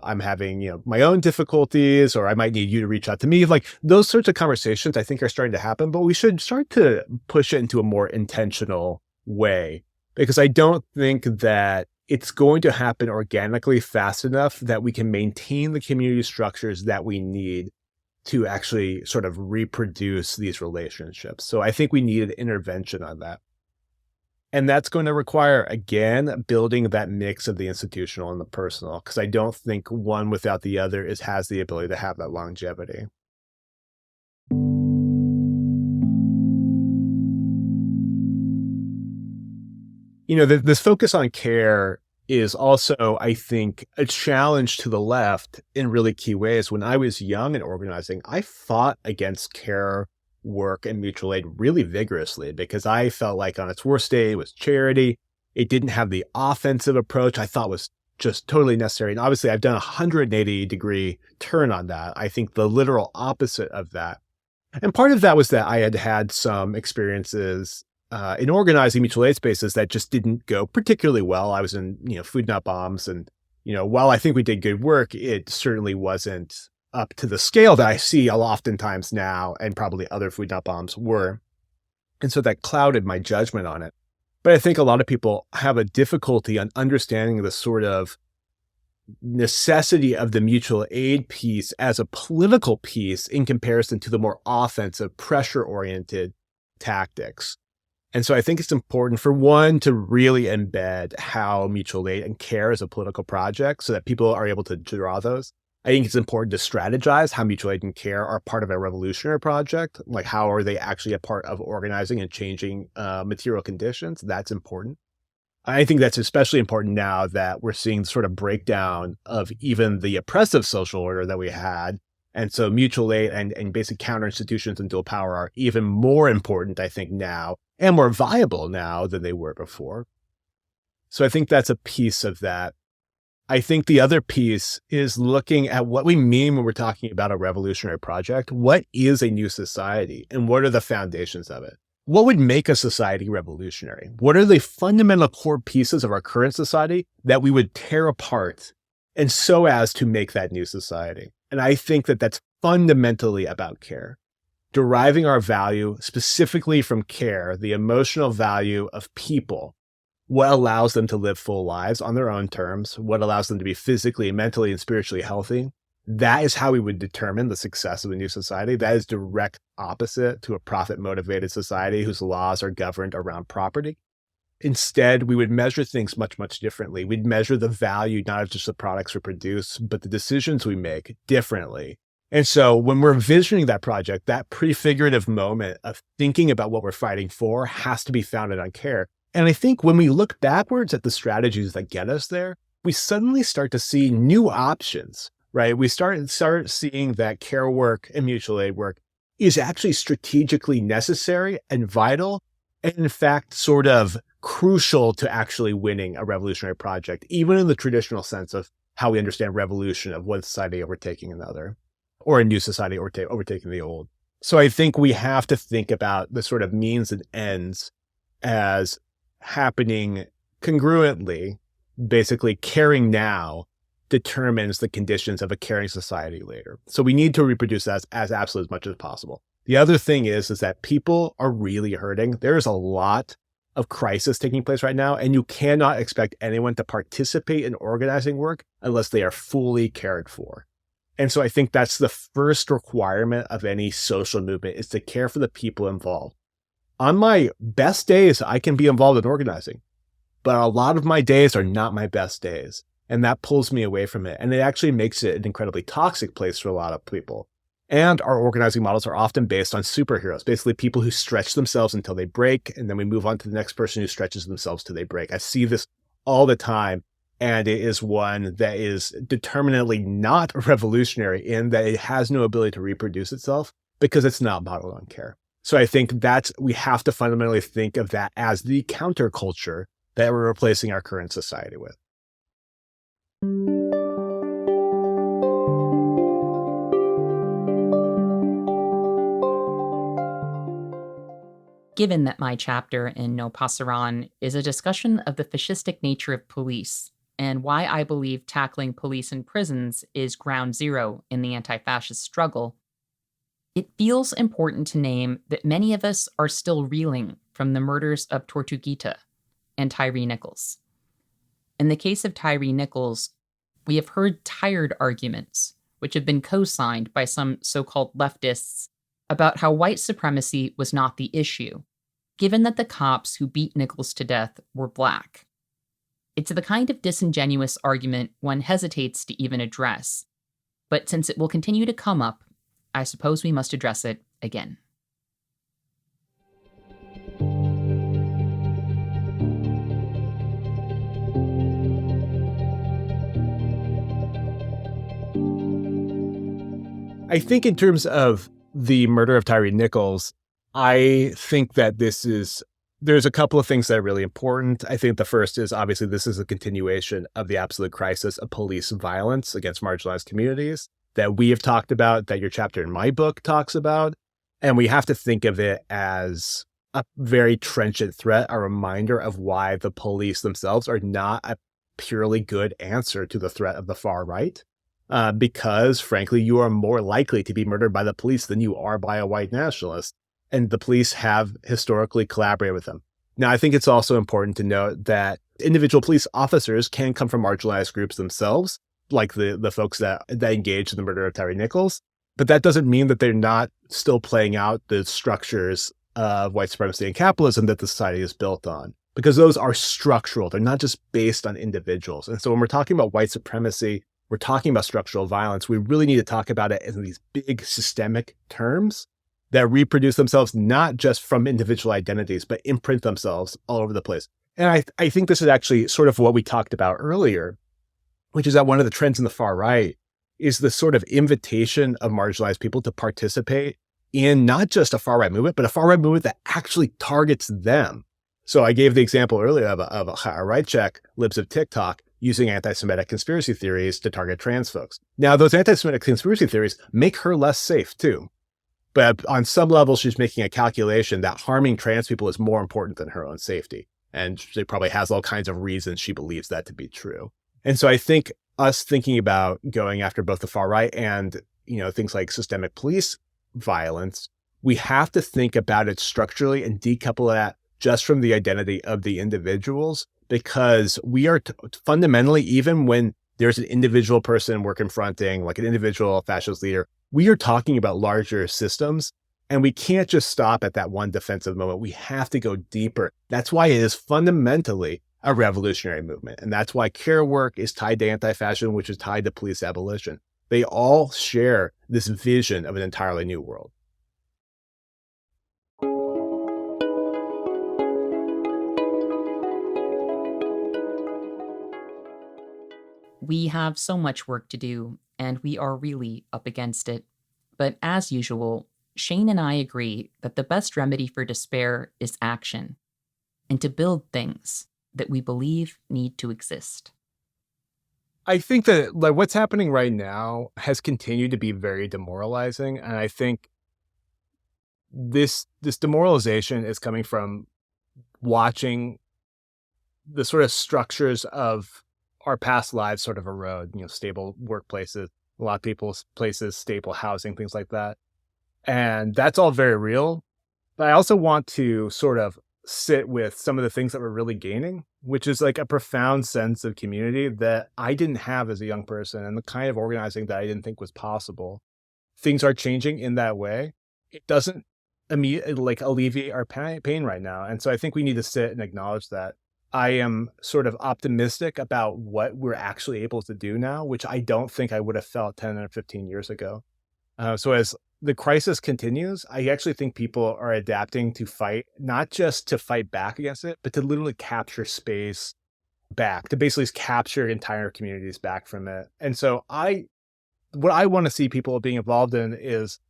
I'm having, my own difficulties, or I might need you to reach out to me. Like those sorts of conversations I think are starting to happen, but we should start to push it into a more intentional way, because I don't think that it's going to happen organically fast enough that we can maintain the community structures that we need to actually sort of reproduce these relationships. So I think we need an intervention on that. And that's going to require, again, building that mix of the institutional and the personal, because I don't think one without the other has the ability to have that longevity. This focus on care is also, I think, a challenge to the left in really key ways. When I was young and organizing, I fought against care work and mutual aid really vigorously, because I felt like on its worst day, it was charity. It didn't have the offensive approach I thought was just totally necessary. And obviously, I've done a 180-degree turn on that. I think the literal opposite of that. And part of that was that I had had some experiences in organizing mutual aid spaces that just didn't go particularly well. I was in, food not bombs. And, while I think we did good work, it certainly wasn't up to the scale that I see oftentimes now, and probably other food not bombs were. And so that clouded my judgment on it. But I think a lot of people have a difficulty on understanding the sort of necessity of the mutual aid piece as a political piece in comparison to the more offensive, pressure-oriented tactics. And so I think it's important, for one, to really embed how mutual aid and care is a political project so that people are able to draw those. I think it's important to strategize how mutual aid and care are part of a revolutionary project. Like, how are they actually a part of organizing and changing material conditions? That's important. I think that's especially important now that we're seeing sort of breakdown of even the oppressive social order that we had. And so mutual aid and basic counter institutions and dual power are even more important, I think, now, and more viable now than they were before. So I think that's a piece of that. I think the other piece is looking at what we mean when we're talking about a revolutionary project. What is a new society, and what are the foundations of it? What would make a society revolutionary? What are the fundamental core pieces of our current society that we would tear apart, and so as to make that new society? And I think that that's fundamentally about care. Deriving our value specifically from care, the emotional value of people, what allows them to live full lives on their own terms, what allows them to be physically, mentally, and spiritually healthy. That is how we would determine the success of a new society. That is direct opposite to a profit-motivated society whose laws are governed around property. Instead, we would measure things much, much differently. We'd measure the value, not of just the products we produce, but the decisions we make differently. And so when we're envisioning that project, that prefigurative moment of thinking about what we're fighting for has to be founded on care. And I think when we look backwards at the strategies that get us there, we suddenly start to see new options, right? We start seeing that care work and mutual aid work is actually strategically necessary and vital, and in fact, sort of crucial to actually winning a revolutionary project, even in the traditional sense of how we understand revolution, of one society overtaking another, or a new society overtaking the old. So I think we have to think about the sort of means and ends as happening congruently. Basically, caring now determines the conditions of a caring society later. So we need to reproduce that as absolutely as much as possible. The other thing is that people are really hurting. There is a lot of crisis taking place right now, and you cannot expect anyone to participate in organizing work unless they are fully cared for. And so I think that's the first requirement of any social movement, is to care for the people involved. On my best days, I can be involved in organizing, but a lot of my days are not my best days. And that pulls me away from it. And it actually makes it an incredibly toxic place for a lot of people. And our organizing models are often based on superheroes, basically people who stretch themselves until they break, and then we move on to the next person who stretches themselves till they break. I see this all the time, and it is one that is determinately not revolutionary in that it has no ability to reproduce itself because it's not modeled on care. So I think we have to fundamentally think of that as the counterculture that we're replacing our current society with. given that my chapter in No Pasarán is a discussion of the fascistic nature of police and why I believe tackling police and prisons is ground zero in the anti fascist struggle, it feels important to name that many of us are still reeling from the murders of Tortuguita and Tyree Nichols. In the case of Tyree Nichols, we have heard tired arguments, which have been co signed by some so called leftists, about how white supremacy was not the issue, given that the cops who beat Nichols to death were black. It's the kind of disingenuous argument one hesitates to even address, but since it will continue to come up, I suppose we must address it again. I think in terms of the murder of Tyree Nichols, I think that there's a couple of things that are really important. I think the first is obviously this is a continuation of the absolute crisis of police violence against marginalized communities that we have talked about, that your chapter in my book talks about. And we have to think of it as a very trenchant threat, a reminder of why the police themselves are not a purely good answer to the threat of the far right. Because, frankly, you are more likely to be murdered by the police than you are by a white nationalist. And the police have historically collaborated with them. Now, I think it's also important to note that individual police officers can come from marginalized groups themselves, like the folks that engaged in the murder of Tyree Nichols. But that doesn't mean that they're not still playing out the structures of white supremacy and capitalism that the society is built on, because those are structural. They're not just based on individuals. And so when we're talking about white supremacy, we're talking about structural violence, we really need to talk about it in these big systemic terms that reproduce themselves not just from individual identities, but imprint themselves all over the place. And I think this is actually sort of what we talked about earlier, which is that one of the trends in the far right is the sort of invitation of marginalized people to participate in not just a far right movement, but a far right movement that actually targets them. So I gave the example earlier of a right check libs of TikTok using anti-Semitic conspiracy theories to target trans folks. Now, those anti-Semitic conspiracy theories make her less safe too. But on some level, she's making a calculation that harming trans people is more important than her own safety. And she probably has all kinds of reasons she believes that to be true. And so I think us thinking about going after both the far right and, things like systemic police violence, we have to think about it structurally and decouple that just from the identity of the individuals, because we are fundamentally, even when there's an individual person we're confronting, like an individual fascist leader, we are talking about larger systems, and we can't just stop at that one defensive moment. We have to go deeper. That's why it is fundamentally a revolutionary movement. And that's why care work is tied to anti-fascism, which is tied to police abolition. They all share this vision of an entirely new world. We have so much work to do, and we are really up against it. But as usual, Shane and I agree that the best remedy for despair is action, and to build things that we believe need to exist. I think that what's happening right now has continued to be very demoralizing. And I think this demoralization is coming from watching the sort of structures of our past lives sort of erode, stable workplaces, a lot of people's places, stable housing, things like that. And that's all very real. But I also want to sort of sit with some of the things that we're really gaining, which is like a profound sense of community that I didn't have as a young person, and the kind of organizing that I didn't think was possible. Things are changing in that way. It doesn't immediately alleviate our pain right now. And so I think we need to sit and acknowledge that. I am sort of optimistic about what we're actually able to do now, which I don't think I would have felt 10 or 15 years ago. So as the crisis continues, I actually think people are adapting to fight, not just to fight back against it, but to literally capture space back, to basically capture entire communities back from it. And so what I want to see people being involved in is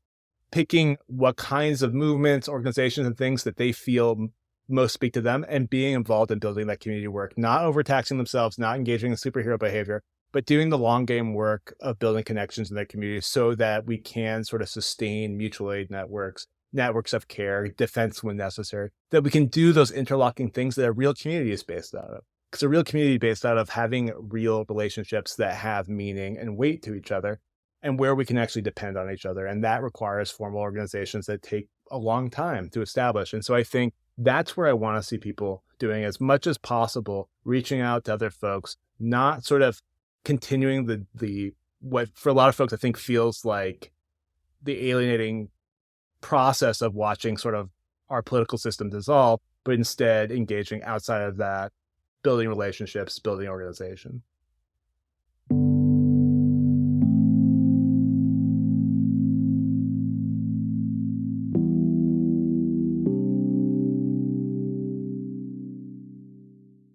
picking what kinds of movements, organizations, and things that they feel most speak to them, and being involved in building that community work, not overtaxing themselves, not engaging in superhero behavior, but doing the long game work of building connections in that community so that we can sort of sustain mutual aid networks networks of care, defense when necessary, that we can do those interlocking things that a real community is based out of. Because a real community is based out of having real relationships that have meaning and weight to each other, and where we can actually depend on each other. And that requires formal organizations that take a long time to establish. And so I think that's where I want to see people doing as much as possible, reaching out to other folks, not sort of continuing the what for a lot of folks I think feels like the alienating process of watching sort of our political system dissolve, but instead engaging outside of that, building relationships, building organization.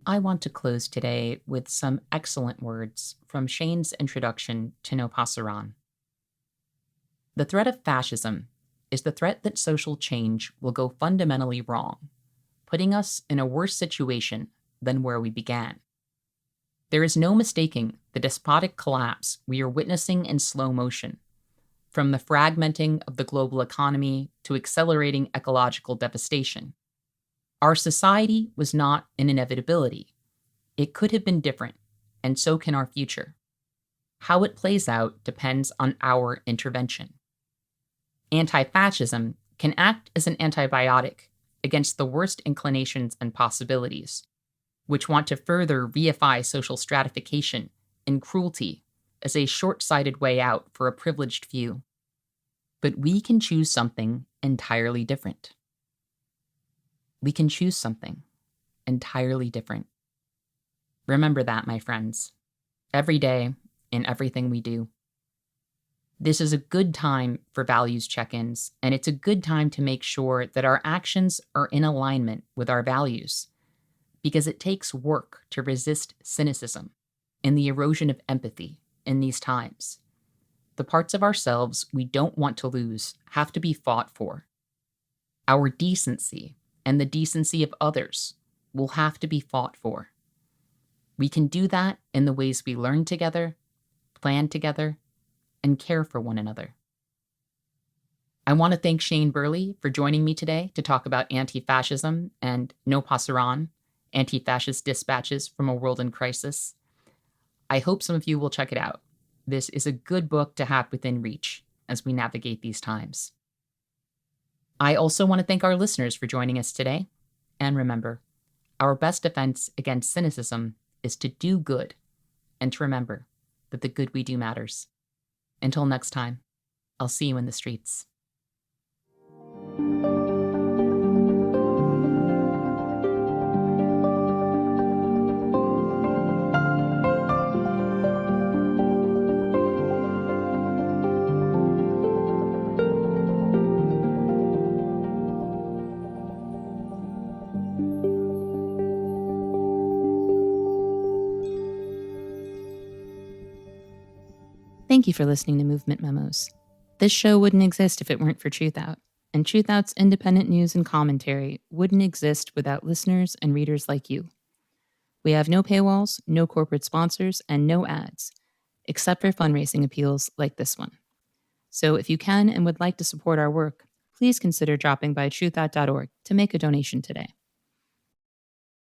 I want to close today with some excellent words from Shane's introduction to No Pasarán. The threat of fascism is the threat that social change will go fundamentally wrong, putting us in a worse situation than where we began. There is no mistaking the despotic collapse we are witnessing in slow motion, from the fragmenting of the global economy to accelerating ecological devastation. Our society was not an inevitability. It could have been different, and so can our future. How it plays out depends on our intervention. Anti-fascism can act as an antibiotic against the worst inclinations and possibilities, which want to further reify social stratification and cruelty as a short-sighted way out for a privileged few. But we can choose something entirely different. We can choose something entirely different. Remember that, my friends, every day in everything we do. This is a good time for values check-ins, and it's a good time to make sure that our actions are in alignment with our values, because it takes work to resist cynicism and the erosion of empathy in these times. The parts of ourselves we don't want to lose have to be fought for. Our decency and the decency of others will have to be fought for. We can do that in the ways we learn together, plan together, and care for one another. I want to thank Shane Burley for joining me today to talk about anti-fascism and No Pasarán, Antifascist Dispatches from a World in Crisis. I hope some of you will check it out. This is a good book to have within reach as we navigate these times. I also want to thank our listeners for joining us today. And remember, our best defense against cynicism is to do good and to remember that the good we do matters. Until next time, I'll see you in the streets. Thank you for listening to Movement Memos. This show wouldn't exist if it weren't for TRUTHOUT, and TRUTHOUT's independent news and commentary wouldn't exist without listeners and readers like you. We have no paywalls, no corporate sponsors, and no ads, except for fundraising appeals like this one. So if you can and would like to support our work, please consider dropping by truthout.org to make a donation today.